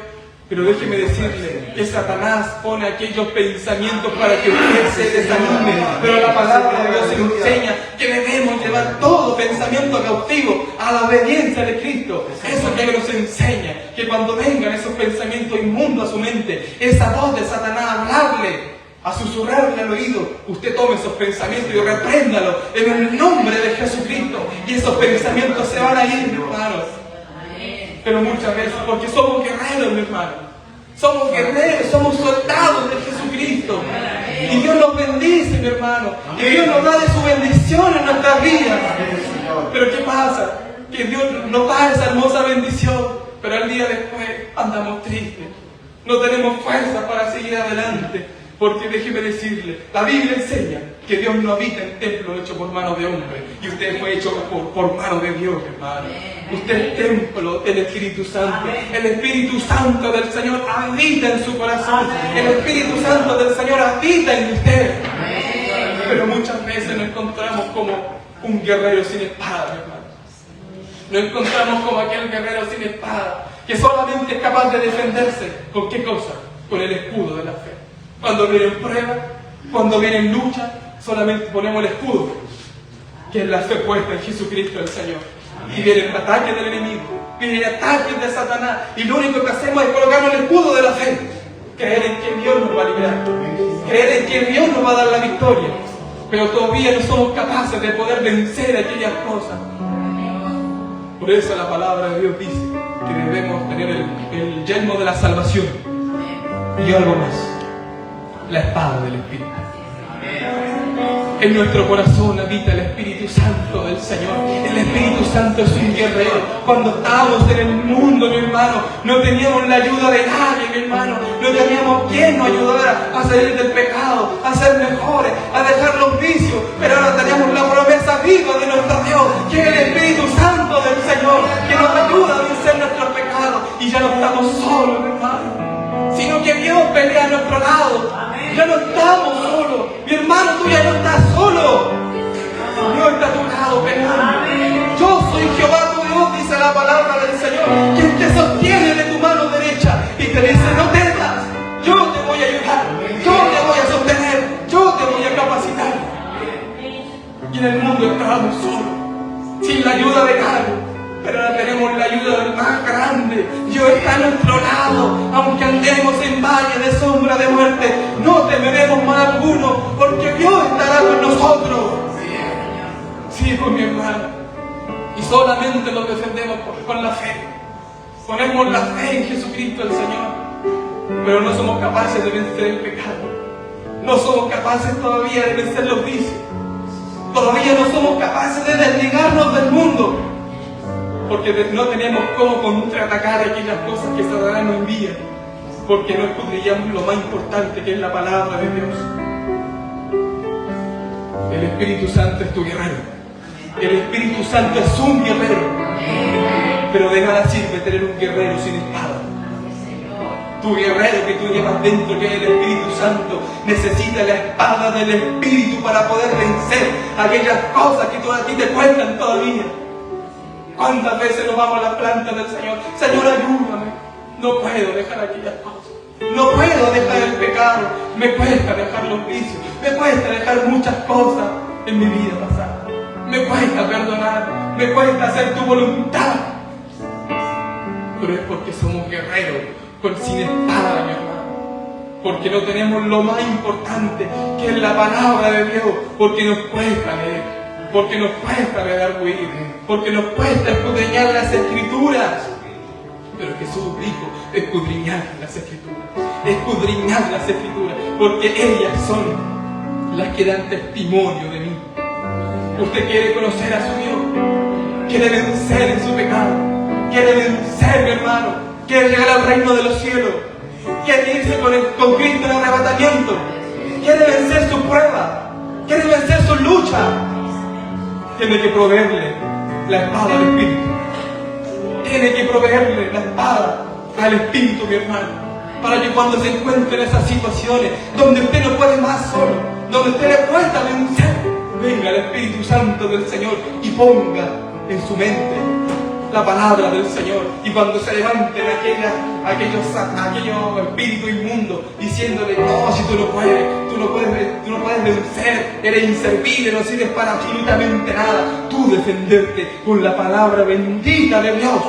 Pero déjeme decirle que Satanás pone aquellos pensamientos para que usted se desanime. Pero la palabra de Dios nos enseña que debemos llevar todo pensamiento cautivo a la obediencia de Cristo. Eso que nos enseña, que cuando vengan esos pensamientos inmundos a su mente, esa voz de Satanás hablarle, a susurrarle al oído, usted tome esos pensamientos y repréndalo en el nombre de Jesucristo. Y esos pensamientos se van a ir, hermanos. Pero muchas veces, porque somos guerreros, mi hermano. Somos guerreros, somos soldados de Jesucristo. Y Dios nos bendice, mi hermano. Y Dios nos da de su bendición en nuestras vidas. que Dios nos da esa hermosa bendición, pero al día después andamos tristes. No tenemos fuerza para seguir adelante. Porque déjeme decirle, la Biblia enseña que Dios no habita en templo hecho por mano de hombre. Y usted fue hecho por mano de Dios, hermano. Usted es templo del Espíritu Santo. El Espíritu Santo del Señor habita en su corazón. El Espíritu Santo del Señor habita en usted. Pero muchas veces nos encontramos como un guerrero sin espada, hermano. Nos encontramos como aquel guerrero sin espada, que solamente es capaz de defenderse. ¿Con qué cosa? Con el escudo de la fe. Cuando vienen pruebas, cuando vienen luchas, solamente ponemos el escudo, que es la fe puesta en Jesucristo el Señor. Y vienen ataques del enemigo, vienen ataques de Satanás, y lo único que hacemos es colocarnos el escudo de la fe. Creer en que Dios nos va a liberar, creer en que Dios nos va a dar la victoria. Pero todavía no somos capaces de poder vencer aquellas cosas. Por eso la palabra de Dios dice que debemos tener el yelmo de la salvación. Y algo más, la espada del Espíritu. En nuestro corazón habita el Espíritu Santo del Señor. El Espíritu Santo es un guerrero. Cuando estábamos en el mundo, mi hermano, no teníamos la ayuda de nadie, mi hermano. No teníamos quien nos ayudara a salir del pecado, a ser mejores, a dejar los vicios. Pero ahora tenemos la promesa viva de nuestro Dios, que es el Espíritu Santo del Señor, que nos ayuda a vencer nuestros pecados. Y ya no estamos solos, mi hermano, sino que Dios pelea a nuestro lado. Ya no estamos solos. Mi hermano, tú ya no estás solo. Dios está a tu lado peleando. Yo soy Jehová tu Dios, dice la palabra del Señor, quien te sostiene de tu mano derecha y te dice: no temas, yo te voy a ayudar, yo te voy a sostener, yo te voy a capacitar. Y en el mundo estábamos solos, sin la ayuda de nadie. Pero ahora tenemos la ayuda del más grande. Dios está a nuestro lado. Aunque andemos en valle de sombra de muerte, no temeremos mal alguno, porque Dios estará con nosotros. Sí, con mi hermano. Y solamente nos defendemos con la fe. Ponemos la fe en Jesucristo el Señor. Pero no somos capaces de vencer el pecado. No somos capaces todavía de vencer los vicios. Todavía no somos capaces de desligarnos del mundo. Porque no tenemos cómo contraatacar aquellas cosas que Satanás nos envía, porque no escudriñamos lo más importante, que es la palabra de Dios. El Espíritu Santo es tu guerrero. El Espíritu Santo es un guerrero. Pero de nada sirve tener un guerrero sin espada. Tu guerrero que tú llevas dentro, que es el Espíritu Santo, necesita la espada del Espíritu para poder vencer aquellas cosas que a ti te cuentan todavía. ¿Cuántas veces nos vamos a las plantas del Señor? Señor, ayúdame. No puedo dejar aquellas cosas. No puedo dejar el pecado. Me cuesta dejar los vicios. Me cuesta dejar muchas cosas en mi vida pasada. Me cuesta perdonar. Me cuesta hacer tu voluntad. Pero es porque somos guerreros, sin espada, mi hermano. Porque no tenemos lo más importante, que es la palabra de Dios. Porque nos cuesta leer. Porque nos cuesta redarguir, porque nos cuesta escudriñar las Escrituras. Pero Jesús dijo: escudriñar las Escrituras, porque ellas son las que dan testimonio de mí. Usted quiere conocer a su Dios, quiere vencer en su pecado, quiere vencer, mi hermano, quiere llegar al reino de los cielos, quiere irse con Cristo en el arrebatamiento, quiere vencer su prueba, quiere vencer su lucha. Tiene que proveerle la espada al Espíritu. Tiene que proveerle la espada al Espíritu, mi hermano, para que cuando se encuentre en esas situaciones donde usted no puede más solo, donde usted le cuesta vencer, venga el Espíritu Santo del Señor y ponga en su mente la palabra del Señor. Y cuando se levanten aquellos espíritus inmundos diciéndole: no, si tú no puedes vencer, eres inservible, no sirves para absolutamente nada, tú defenderte con la palabra bendita de Dios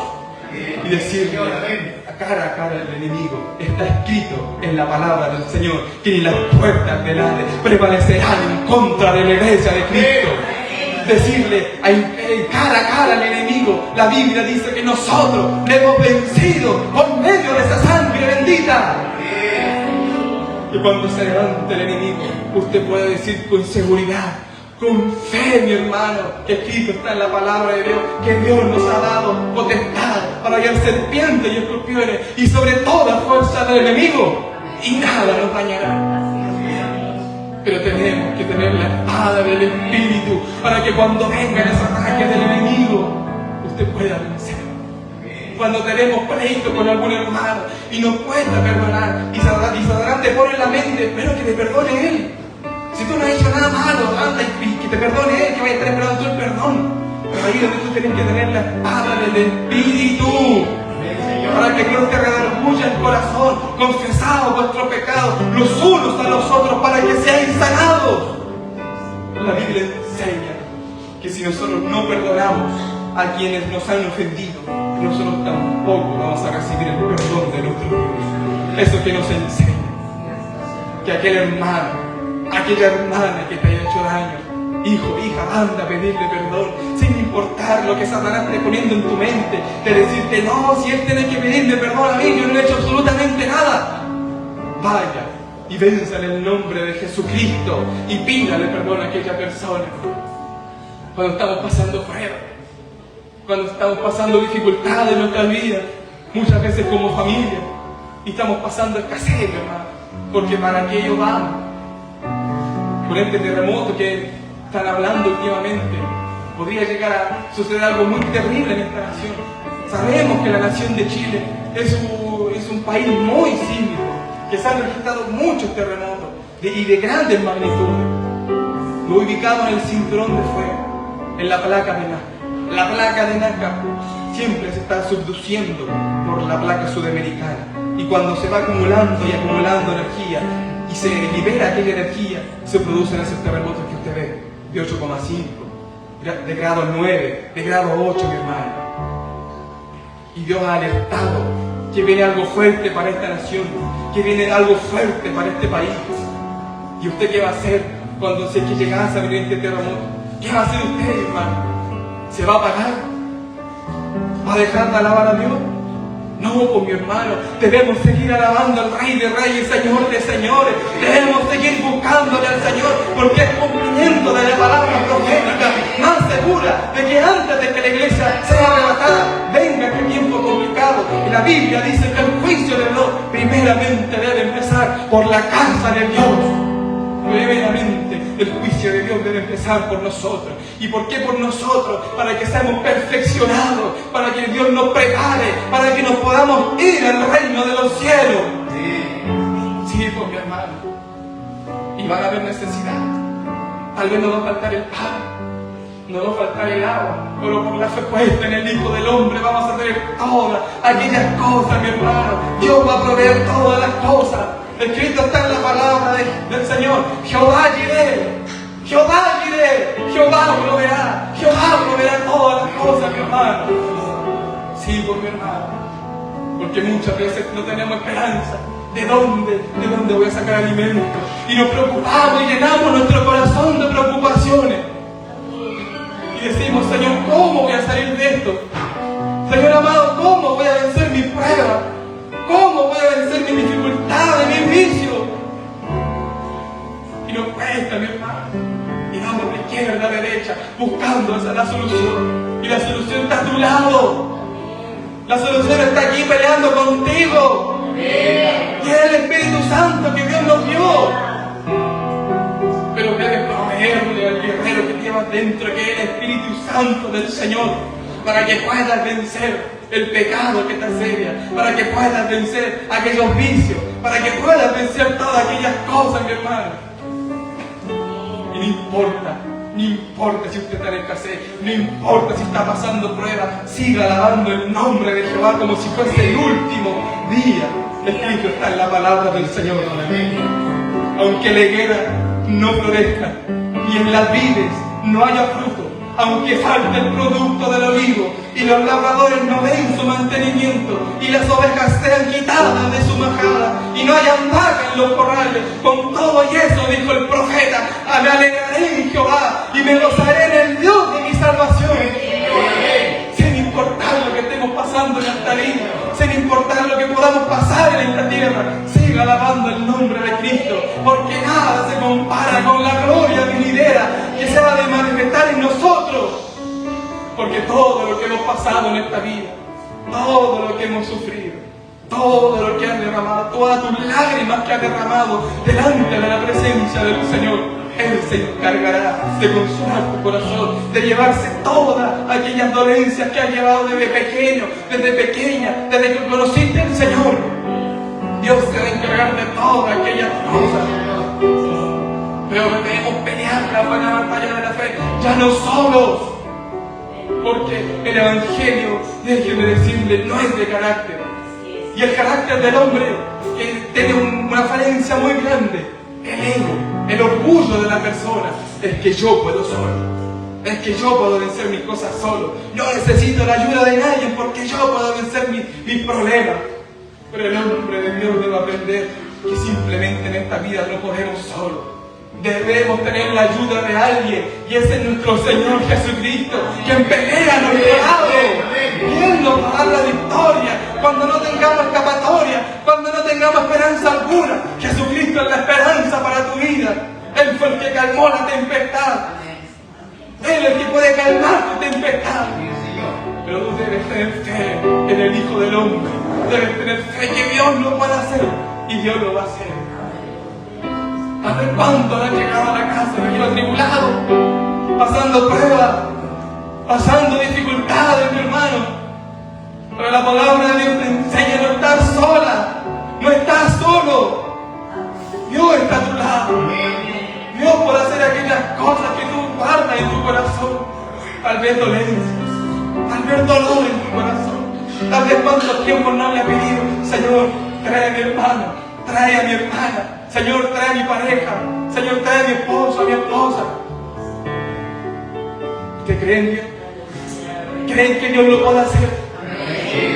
y decirle cara a cara al enemigo: está escrito en la palabra del Señor que ni las puertas del Hades prevalecerán en contra de la iglesia de Cristo. Decirle cara a cara al enemigo: la Biblia dice que nosotros le hemos vencido por medio de esa sangre bendita. Y cuando se levante el enemigo, usted puede decir con seguridad: con fe, mi hermano, que escrito está en la palabra de Dios, que Dios nos ha dado potestad para hallar serpientes y escorpiones y sobre toda fuerza del enemigo, y nada nos dañará. Pero tenemos que tener la espada del Espíritu para que cuando vengan esos ataques del enemigo, usted pueda vencer. Cuando tenemos pleito con algún hermano y nos cuesta perdonar, y Satanás te pone en la mente, espero que te perdone él. Si tú no has hecho nada malo, anda y que te perdone él, que vaya a estar esperando tú el perdón. Pero ahí es donde tú tienes que tener la espada del Espíritu, para que Dios te redarguya el corazón, confesado vuestros pecados los unos a los otros, para que seáis sanados. La Biblia enseña que si nosotros no perdonamos a quienes nos han ofendido, nosotros tampoco vamos a recibir el perdón de nuestro Dios. Eso que nos enseña que aquel hermano, aquella hermana que te haya hecho daño, hijo, hija, anda a pedirle perdón, sin importar lo que Satanás esté poniendo en tu mente, de decirte, no, si él tiene que pedirme perdón a mí, yo no he hecho absolutamente nada. Vaya y venza en el nombre de Jesucristo y pídale perdón a aquella persona. Cuando estamos pasando pruebas, cuando estamos pasando dificultades en nuestra vida, muchas veces como familia, y estamos pasando escasez, hermano, porque para aquello vamos. Por este terremoto que están hablando últimamente, podría llegar a suceder algo muy terrible en esta nación. Sabemos que la nación de Chile es un país muy sísmico, que se han registrado muchos terremotos y de grandes magnitudes. Lo ubicamos en el cinturón de fuego, en la placa de Nazca. La placa de Nazca siempre se está subduciendo por la placa sudamericana, y cuando se va acumulando y acumulando energía y se libera aquella energía, se producen esos terremotos que usted ve, de 8,5, de grado 9, de grado 8, mi hermano. Y Dios ha alertado que viene algo fuerte para esta nación, que viene algo fuerte para este país. ¿Y usted qué va a hacer cuando se que llegase a venir este terremoto? ¿Qué va a hacer usted, hermano? ¿Se va a apagar? ¿Va a dejar de alabar a Dios? No, pues mi hermano, debemos seguir alabando al Rey de Reyes, Señor de Señores. Debemos seguir buscándole al Señor, porque es cumplimiento de la palabra profética más segura de que antes de que la iglesia sea arrebatada, venga aquel tiempo complicado. Y la Biblia dice que el juicio de Dios primeramente debe empezar por la casa de Dios. Primeramente el juicio de Dios debe empezar por nosotros. ¿Y por qué por nosotros? Para que seamos perfeccionados, para que Dios nos prepare, para que nos podamos ir al reino de los cielos. Sí, pues mi hermano. Y van a haber necesidad. Tal vez nos va a faltar el pan, nos va a faltar el agua, pero por la fe puesta en el Hijo del Hombre vamos a tener todas aquellas cosas, mi hermano. Dios va a proveer todas las cosas. Escrito está en la palabra del Señor: Jehová Jireh, Jehová Jireh, Jehová proveerá todas las cosas, mi hermano. Sí, por mi hermano, porque muchas veces no tenemos esperanza. ¿De dónde voy a sacar alimento? Y nos preocupamos y llenamos nuestro corazón de preocupaciones. Y decimos, Señor, ¿cómo voy a salir de esto? Señor amado, ¿cómo voy a vencer mis pruebas? ¿Cómo voy a vencer mis dificultades, mis vicios? Y nos cuesta, mi hermano. Y vamos de izquierda a derecha, buscando la solución. Y la solución está a tu lado. La solución está aquí peleando contigo. Y es el Espíritu Santo que Dios nos dio. Pero debes proveerle al guerrero que llevas dentro, que es el Espíritu Santo del Señor, para que puedas vencer el pecado que te asedia, para que puedas vencer aquellos vicios, para que puedas vencer todas aquellas cosas, mi hermano. Y no importa si usted está en escasez, no importa si está pasando pruebas, siga alabando el nombre de Jehová como si fuese el último día. Escrito está en la palabra del Señor. Aunque la higuera no florezca y en las vides no haya fruto, aunque falte el producto del olivo y los labradores no den su mantenimiento y las ovejas sean quitadas de su majada y no hayan vaca en los corrales, con todo y eso, dijo el profeta, me alegraré en Jehová y me gozaré en el Dios de mi salvación. Sin importar lo que estemos pasando en esta vida, sin importar lo que podamos pasar en esta tierra, siga alabando el nombre de Cristo, porque nada se compara con la gloria venidera que se va a Porque todo lo que hemos pasado en esta vida, todo lo que hemos sufrido, todo lo que has derramado, todas tus lágrimas que has derramado delante de la presencia del Señor, Él se encargará de consolar tu corazón, de llevarse todas aquellas dolencias que has llevado desde pequeño, desde pequeña, desde que conociste al Señor. Dios se va a encargar de todas aquellas cosas. Pero debemos pelear la buena batalla de la fe, ya no solos. Porque el Evangelio, déjenme decirle, no es de carácter. Y el carácter del hombre tiene una falencia muy grande. El ego, el orgullo de la persona, es que yo puedo solo. Es que yo puedo vencer mis cosas solo. No necesito la ayuda de nadie porque yo puedo vencer mis problemas. Pero el hombre de Dios debe aprender que simplemente en esta vida no podemos solo. Debemos tener la ayuda de alguien, y ese es nuestro Señor Jesucristo, quien pelea a nuestro lado. Él nos va a dar la victoria cuando no tengamos escapatoria, cuando no tengamos esperanza alguna. Jesucristo es la esperanza para tu vida. Él fue el que calmó la tempestad. Él es el que puede calmar tu tempestad. Pero tú debes tener fe en el Hijo del Hombre. Debes tener fe que Dios lo puede hacer, y Dios lo va a hacer. ¿Hasta cuánto han llegado a la casa de los atribulados? Pasando pruebas, pasando dificultades, mi hermano. Pero la palabra de Dios te enseña a no estar sola. No estás solo. Dios está a tu lado. Dios puede hacer aquellas cosas que tú guardas en tu corazón. Tal vez dolencias, tal vez dolor en tu corazón. Tal vez cuánto tiempo no le ha pedido: Señor, trae a mi hermano, trae a mi hermana. Señor, trae a mi pareja. Señor, trae a mi esposo, a mi esposa. ¿Usted cree en Dios? ¿Creen que Dios lo puede hacer?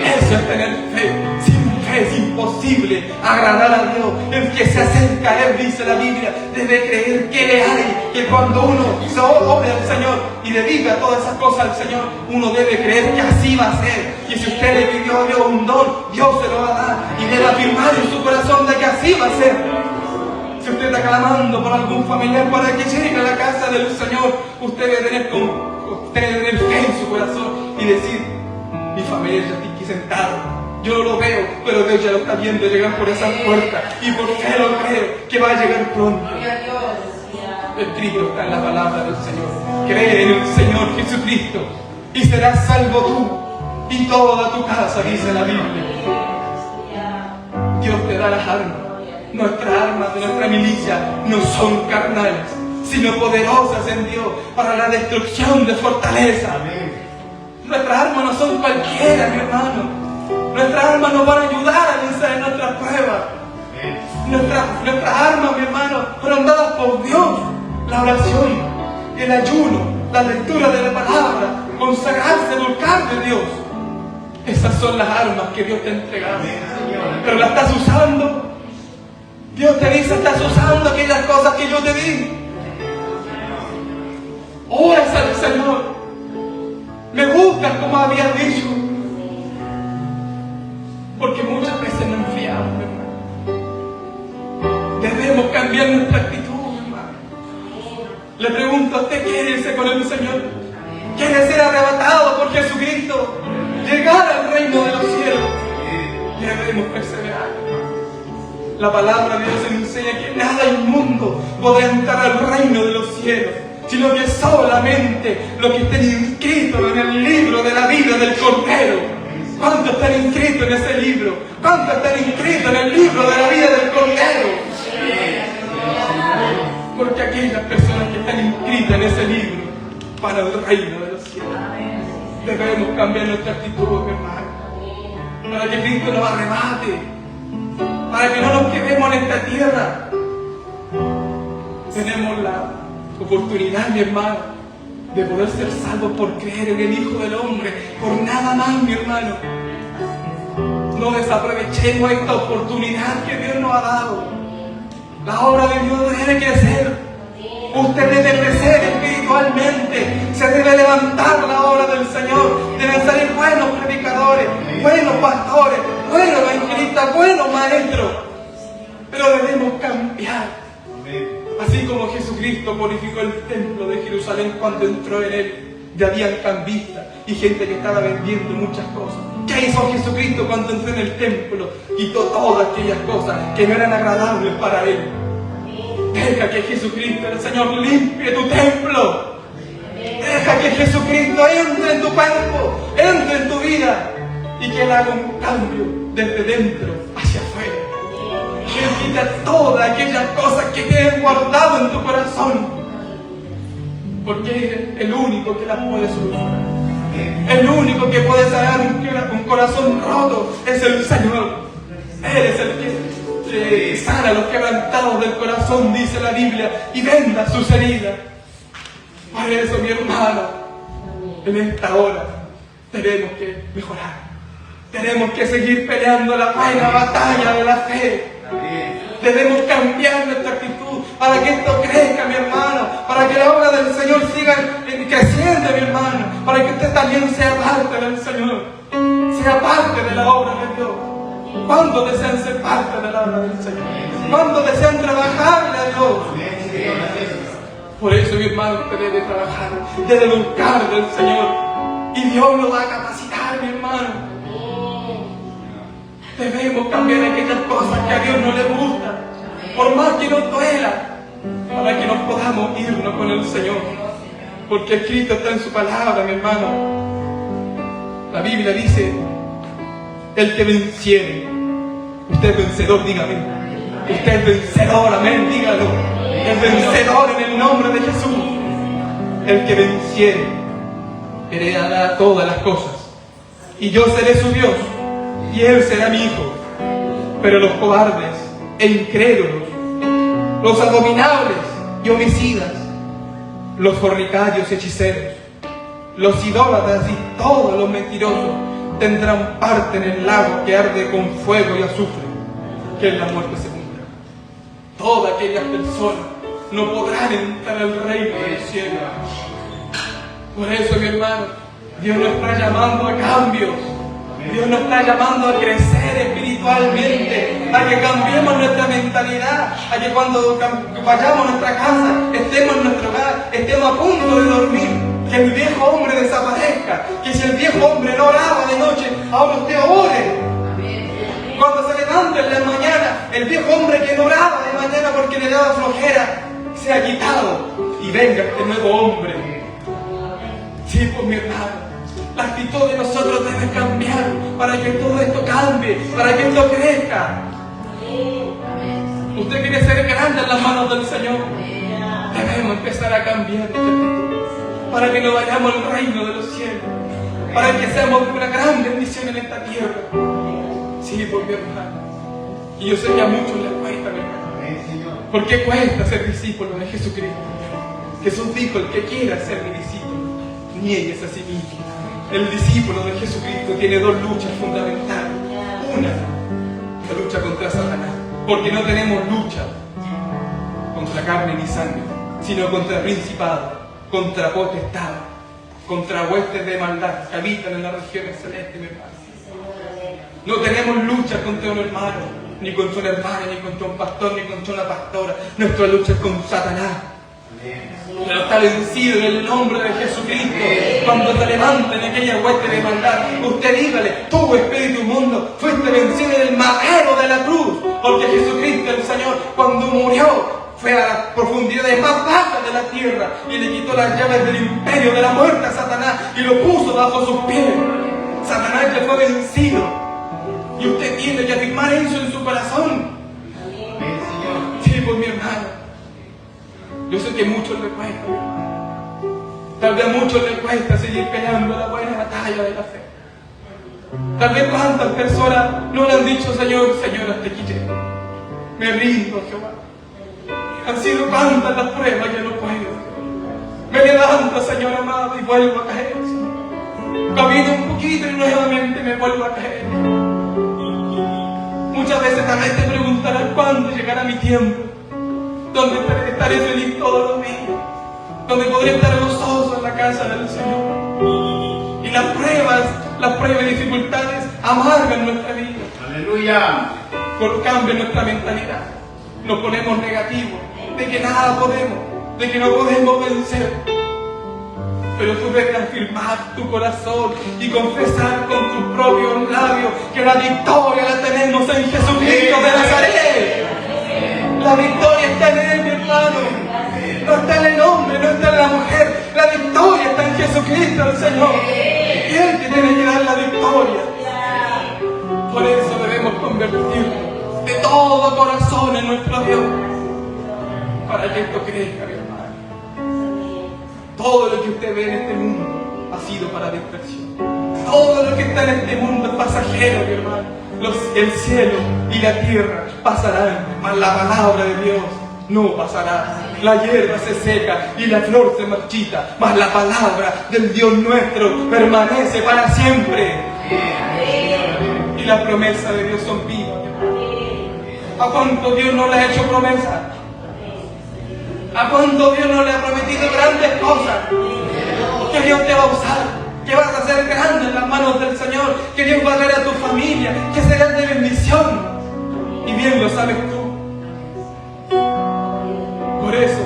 Eso es tener fe. Sin fe es imposible agradar a Dios. El que se acerca a Él, dice la Biblia, debe creer que le hay. Que cuando uno se obre al Señor y dedica todas esas cosas al Señor, uno debe creer que así va a ser. Y si usted le pidió a Dios un don, Dios se lo va a dar. Y debe afirmar en su corazón de que así va a ser. Si usted está clamando por algún familiar para que llegue a la casa del Señor, usted debe tener fe en su corazón y decir: mi familia ya está aquí sentado, yo no lo veo, pero Dios ya lo está viendo llegar por esa puerta, y por fe lo creo que va a llegar pronto. Escrito está en la palabra del Señor: cree en el Señor Jesucristo y serás salvo tú y toda tu casa, dice la Biblia. Dios te da las armas. Nuestras armas de nuestra milicia no son carnales, sino poderosas en Dios para la destrucción de fortaleza. Nuestras armas no son cualquiera, mi hermano. Nuestras armas nos van a ayudar a vencer nuestras pruebas. Nuestras armas, mi hermano, fueron dadas por Dios. La oración, el ayuno, la lectura de la palabra, consagrarse, buscar de Dios. Esas son las armas que Dios te ha entregado. Pero las estás usando. Dios te dice: estás usando aquellas cosas que yo te di. Oras al Señor. Me buscas como habías dicho. Porque muchas veces no enfriamos, hermano. Debemos cambiar nuestra actitud, hermano. Le pregunto: ¿usted quiere irse con el Señor? ¿Quiere ser arrebatado por Jesucristo? Llegar al reino de los cielos. Debemos perseverar. La palabra de Dios enseña que nada inmundo podrá entrar al reino de los cielos, sino que solamente lo que estén inscritos en el libro de la vida del Cordero. ¿Cuántos están inscritos en ese libro? ¿Cuántos están inscritos en el libro de la vida del Cordero? Porque aquellas personas que están inscritas en ese libro para el reino de los cielos. Debemos cambiar nuestra actitud, hermano, para que Cristo nos arrebate, para que no nos quedemos en esta tierra. Tenemos la oportunidad, mi hermano, de poder ser salvos por creer en el Hijo del Hombre, por nada más, mi hermano. No desaprovechemos esta oportunidad que Dios nos ha dado. La obra de Dios debe crecer. Usted debe crecer espiritualmente. Se debe levantar la obra del Señor. Deben salir buenos predicadores, buenos pastores, buenos evangelistas, buenos maestros. Pero debemos cambiar. Así como Jesucristo purificó el templo de Jerusalén cuando entró en él, Ya habían cambistas y gente que estaba vendiendo muchas cosas. ¿Qué hizo Jesucristo cuando entró en el templo? Quitó todas aquellas cosas que no eran agradables para Él. Deja que Jesucristo, el Señor, limpie tu templo. Deja que Jesucristo entre en tu cuerpo, entre en tu vida, y que Él haga un cambio desde dentro hacia afuera. Que Él quita todas aquellas cosas que queden guardadas en tu corazón, porque es el único que las puede solucionar. El único que puede sanar un corazón roto es el Señor. Él es el que sana a los quebrantados del corazón, dice la Biblia, y venda sus heridas. Por eso, mi hermano, en esta hora tenemos que mejorar. Tenemos que seguir peleando la buena batalla de la fe. Debemos cambiar nuestra actitud para que esto crezca, mi hermano, para que la obra del Señor siga creciendo, mi hermano, para que usted también sea parte del Señor, sea parte de la obra de Dios. ¿Cuántos desean ser parte de la obra del Señor? ¿Cuántos desean trabajarle a Dios? Por eso, mi hermano, usted debe trabajar, debe buscar del Señor, y Dios lo va a capacitar, mi hermano. Debemos cambiar aquellas cosas que a Dios no le gustan, por más que nos duela, para que nos podamos irnos con el Señor. Porque escrito está en su palabra, mi hermano. La Biblia dice: el que venciere. Usted es vencedor, dígame. Usted es vencedor, amén, dígalo. Es vencedor en el nombre de Jesús. El que venciere heredará todas las cosas, y yo seré su Dios, y Él será mi hijo. Pero los cobardes e incrédulos, los abominables y homicidas, los fornicarios y hechiceros, los idólatras y todos los mentirosos tendrán parte en el lago que arde con fuego y azufre, que es la muerte segunda. Todas aquellas personas no podrán entrar al reino del cielo. Por eso, mi hermano, Dios nos está llamando a cambios. Dios nos está llamando a crecer espiritualmente, a que cambiemos nuestra mentalidad, a que cuando vayamos a nuestra casa, estemos en nuestro hogar, estemos a punto de dormir, que el viejo hombre desaparezca, que si el viejo hombre no oraba de noche, ahora usted ore. Cuando se levante en la mañana, el viejo hombre que no oraba de mañana porque le daba flojera, sea quitado y venga este nuevo hombre. Sí, pues mi hermano, la actitud de nosotros debe cambiar para que todo esto cambie, para que esto crezca. Usted quiere ser grande en las manos del Señor. Debemos empezar a cambiar nuestra actitud para que nos vayamos al reino de los cielos, para que seamos una gran bendición en esta tierra. Sí, por mi hermano. Y yo sé que a muchos les cuesta, mi hermano. ¿Por qué cuesta ser discípulo de Jesucristo? Jesús dijo: el que quiera ser mi discípulo, niegues a sí mismo. El discípulo de Jesucristo tiene dos luchas fundamentales. Una, la lucha contra Satanás, porque no tenemos lucha contra carne ni sangre, sino contra principados, contra potestades, contra huestes de maldad que habitan en las regiones celestes, mi hermano. No tenemos lucha contra un hermano, ni contra una hermana, ni contra un pastor, ni contra una pastora. Nuestra lucha es con Satanás. Pero está vencido en el nombre de Jesucristo. Cuando se levanten aquella hueste de maldad, usted dígale: tú, espíritu inmundo, fuiste vencido en el madero de la cruz. Porque Jesucristo, el Señor, cuando murió, fue a las profundidades más bajas de la tierra y le quitó las llaves del imperio de la muerte a Satanás y lo puso bajo sus pies. Satanás ya fue vencido. Y usted tiene que afirmar eso en su corazón. Sí, pues mi hermano, yo sé que a muchos les cuesta, tal vez a muchos les cuesta seguir peleando la buena batalla de la fe. Tal vez cuántas personas no le han dicho: Señor, Señor, hasta aquí llego, me rindo, Jehová. Han sido tantas las pruebas que no puedo. Me levanto, Señor amado, y vuelvo a caer. Camino un poquito y nuevamente me vuelvo a caer. Muchas veces también te preguntarás: ¿cuándo llegará mi tiempo? Donde estaré feliz todos los días, donde podré estar gozoso en la casa del Señor. Y las pruebas y dificultades amargan nuestra vida. Aleluya. Por cambio en nuestra mentalidad, nos ponemos negativos, de que nada podemos, de que no podemos vencer. pero tú debes afirmar tu corazón y confesar con tus propios labios que la victoria la tenemos en Jesucristo de Nazaret. La victoria está en Él, mi hermano. No está en el hombre, no está en la mujer. La victoria está en Jesucristo, el Señor. Y Él te tiene que dar la victoria. Por eso debemos convertirnos de todo corazón en nuestro Dios, para que esto crezca, mi hermano. Todo lo que usted ve en este mundo ha sido para distracción. Todo lo que está en este mundo es pasajero, mi hermano. El cielo y la tierra pasarán, mas la palabra de Dios no pasará. La hierba se seca y la flor se marchita, mas la palabra del Dios nuestro permanece para siempre. Y las promesas de Dios son vivas. ¿A cuánto Dios no le ha hecho promesas? ¿A cuánto Dios no le ha prometido grandes cosas? Que Dios te va a usar, que vas a ser grande en las manos del Señor, que Dios va a traer a tu familia, que serás de bendición. Y bien lo sabes tú. Por eso,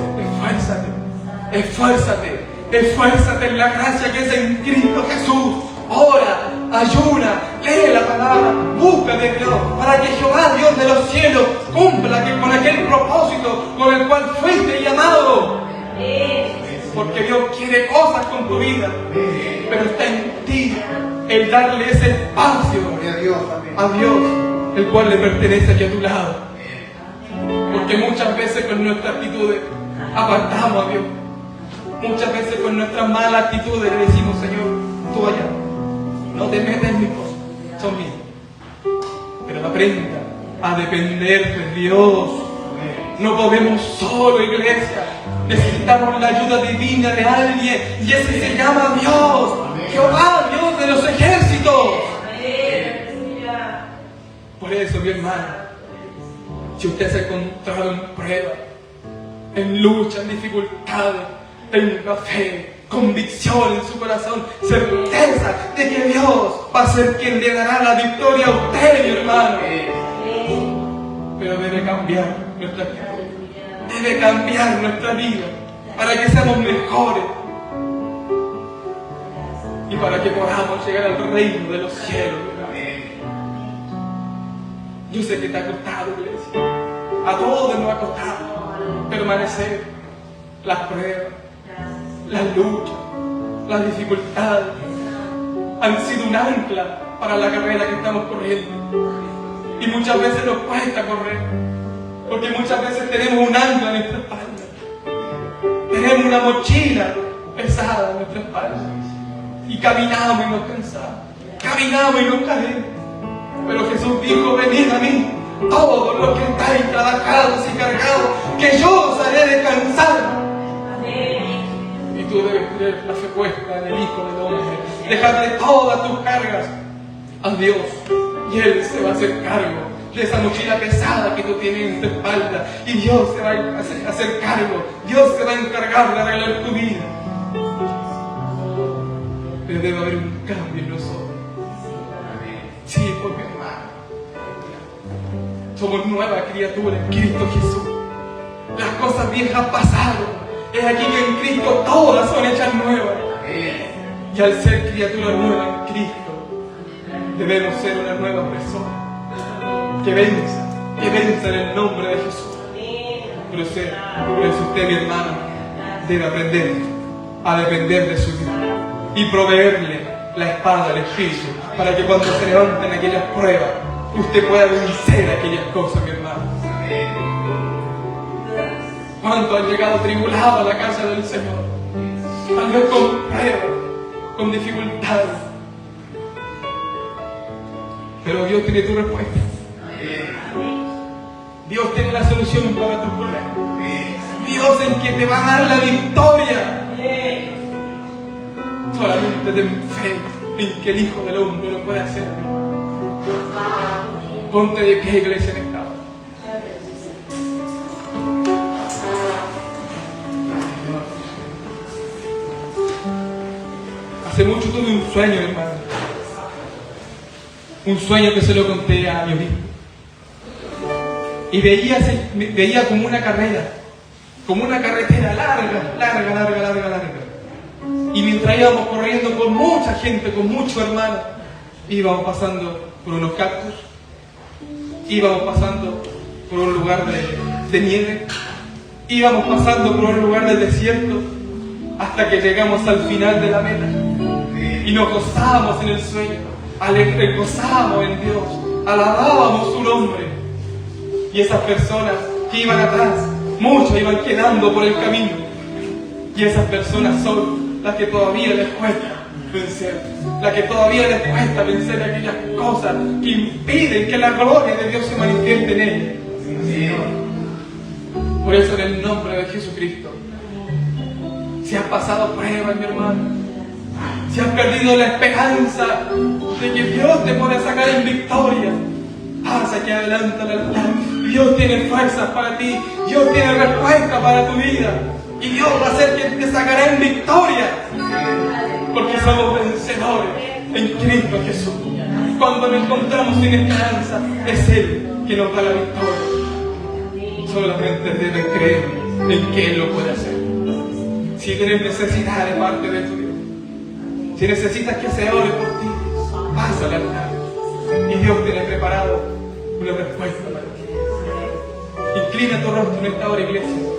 esfuérzate en la gracia que es en Cristo Jesús. Ora, ayuna, lee la palabra, busca de Dios, para que Jehová, Dios de los cielos, cumpla con aquel propósito con el cual fuiste llamado. Porque Dios quiere cosas con tu vida, pero está en ti el darle ese espacio a Dios, el cual le pertenece aquí a tu lado. Porque muchas veces con nuestras actitudes apartamos a Dios. Muchas veces con nuestras malas actitudes le decimos: Señor, tú allá, no te metas en mis cosas, son mías. Pero aprenda a depender de Dios. No podemos solo, iglesia. Necesitamos la ayuda divina de alguien, y ese se llama Dios, Jehová, Dios de los ejércitos. Por eso, mi hermano, si usted se ha encontrado en prueba, en lucha, en dificultades, tenga fe, convicción en su corazón, certeza de que Dios va a ser quien le dará la victoria a usted, mi hermano. Pero debe cambiar nuestra actitud, debe cambiar nuestra vida para que seamos mejores y para que podamos llegar al reino de los cielos. Yo sé que te ha costado, iglesia, a todos nos ha costado permanecer. Las pruebas, las luchas, las dificultades han sido un ancla para la carrera que estamos corriendo. Y muchas veces nos cuesta correr, porque muchas veces tenemos un ancla en nuestra espalda. Tenemos una mochila pesada en nuestra espalda. Y caminamos y nos cansamos. Caminamos y nos caemos. Pero Jesús dijo: venid a mí, todos los que estáis trabajados y cargados, que yo os haré descansar. Y tú debes tener la fe puesta en el Hijo del Hombre. Dejarle todas tus cargas a Dios, y Él se va a hacer cargo de esa mochila pesada que tú tienes en tu espalda. Y Dios se va a hacer cargo. Dios se va a encargar de arreglar tu vida. Pero debe haber un cambio en nosotros. Sí, porque hermano, somos nueva criatura en Cristo Jesús. Las cosas viejas pasaron. Es aquí que en Cristo todas son hechas nuevas. Y al ser criatura nueva en Cristo, debemos ser una nueva persona que venza en el nombre de Jesús. Pero usted, mi hermano, debe aprender a depender de su Dios y proveerle la espada del Espíritu, para que cuando se levanten aquellas pruebas, usted pueda vencer aquellas cosas, mi hermano. ¿Cuántos han llegado tribulados a la casa del Señor? Tal vez con pruebas, con dificultades. Pero Dios tiene tu respuesta. Dios tiene la solución para tus problemas. Dios es el que te va a dar la victoria. Solamente ten fe en que el Hijo del Hombre lo puede hacer. Ponte de pie, iglesia, en esta hora. Hace mucho tuve un sueño, hermano. Un sueño que se lo conté a mi obispo. Y veía como una carrera, como una carretera larga. Y mientras íbamos corriendo con mucha gente, con muchos hermanos, íbamos pasando por unos cactus, íbamos pasando por un lugar de nieve, íbamos pasando por un lugar de desierto, hasta que llegamos al final de la meta. Y nos gozábamos en el sueño, gozábamos en Dios, alabábamos su nombre. Y esas personas que iban atrás, muchos iban quedando por el camino. Y esas personas son las que todavía les cuesta vencer, las que todavía les cuesta vencer aquellas cosas que impiden que la gloria de Dios se manifieste en ellas. Por eso, en el nombre de Jesucristo, si has pasado pruebas, mi hermano, si has perdido la esperanza de que Dios te puede sacar en victoria, pasa aquí adelante al altar. Dios tiene fuerzas para ti, Dios tiene respuesta para tu vida, y Dios va a ser quien te sacará en victoria, porque somos vencedores en Cristo Jesús. Cuando nos encontramos sin esperanza, es Él que nos da la victoria. Solamente debes creer en que Él lo puede hacer. Si tienes necesidad de parte de tu Dios, si necesitas que se ore por ti, pasa al altar y Dios tiene preparado una respuesta para ti. Inclina tu rostro en esta hora, iglesia.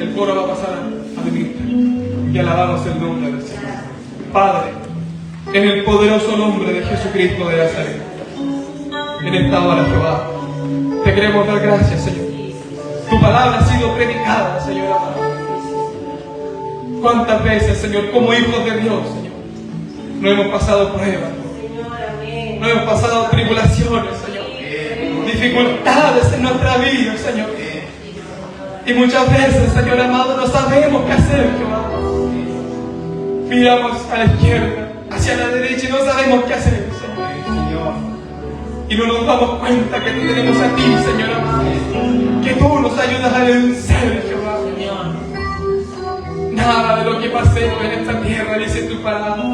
El coro va a pasar a ministrar y alabamos el nombre del Señor. Padre, en el poderoso nombre de Jesucristo de Nazaret, en esta hora, Jehová, te queremos dar gracias, Señor. Tu palabra ha sido predicada, Señor amado. ¿Cuántas veces, Señor, como hijos de Dios, Señor, no hemos pasado pruebas, no hemos pasado tribulaciones, Señor, dificultades en nuestra vida, Señor? Y muchas veces, Señor amado, no sabemos qué hacer, Jehová. Miramos a la izquierda, hacia la derecha y no sabemos qué hacer, Señor. Y no nos damos cuenta que te tenemos a ti, Señor amado, que tú nos ayudas a vencer, Jehová. Nada de lo que pasemos en esta tierra, dice tu palabra,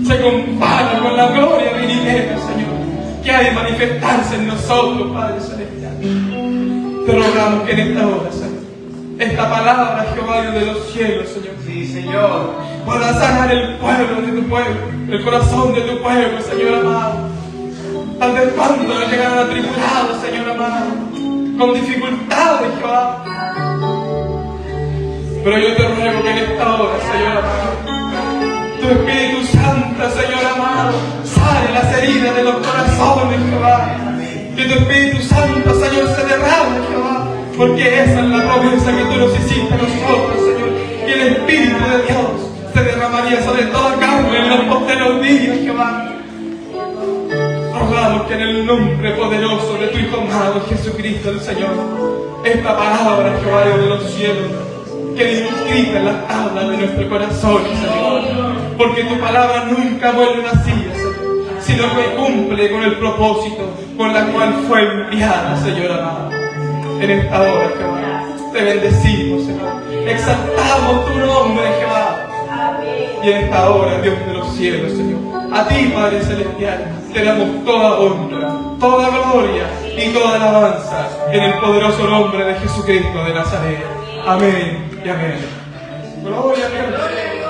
se compara con la gloria venidera, Señor, que ha de manifestarse en nosotros, Padre Celestial. Te rogamos que en esta hora, Señor, esta palabra, Jehová, Dios de los cielos, Señor, Sí, Señor. pueda sanar el pueblo de tu pueblo, el corazón de tu pueblo, Señor amado. Tal vez cuando nos llegaron atribulados, Señor amado, con dificultades, Jehová. Pero yo te ruego que en esta hora, Señor amado, tu Espíritu Santo, Señor amado, sane las heridas de los corazones, Jehová. Que tu Espíritu Santo, Señor, se derrame, Jehová, porque esa es la promesa que tú nos hiciste a nosotros, Señor. Y el Espíritu de Dios se derramaría sobre toda carne en los posteriores días, Jehová. Rogamos que en el nombre poderoso de tu Hijo amado Jesucristo el Señor, esta palabra, Jehová, Dios de los cielos, quede inscrita en las tablas de nuestro corazón, Señor, porque tu palabra nunca vuelve vacía, Señor, sino que cumple con el propósito con la cual fue enviada, Señor amado. En esta hora, Jehová, te bendecimos, Señor, exaltamos tu nombre, Jehová. Y en esta hora, Dios de los cielos, Señor, a ti, Padre Celestial, te damos toda honra, toda gloria y toda alabanza en el poderoso nombre de Jesucristo de Nazaret. Amén y amén. Gloria a Dios.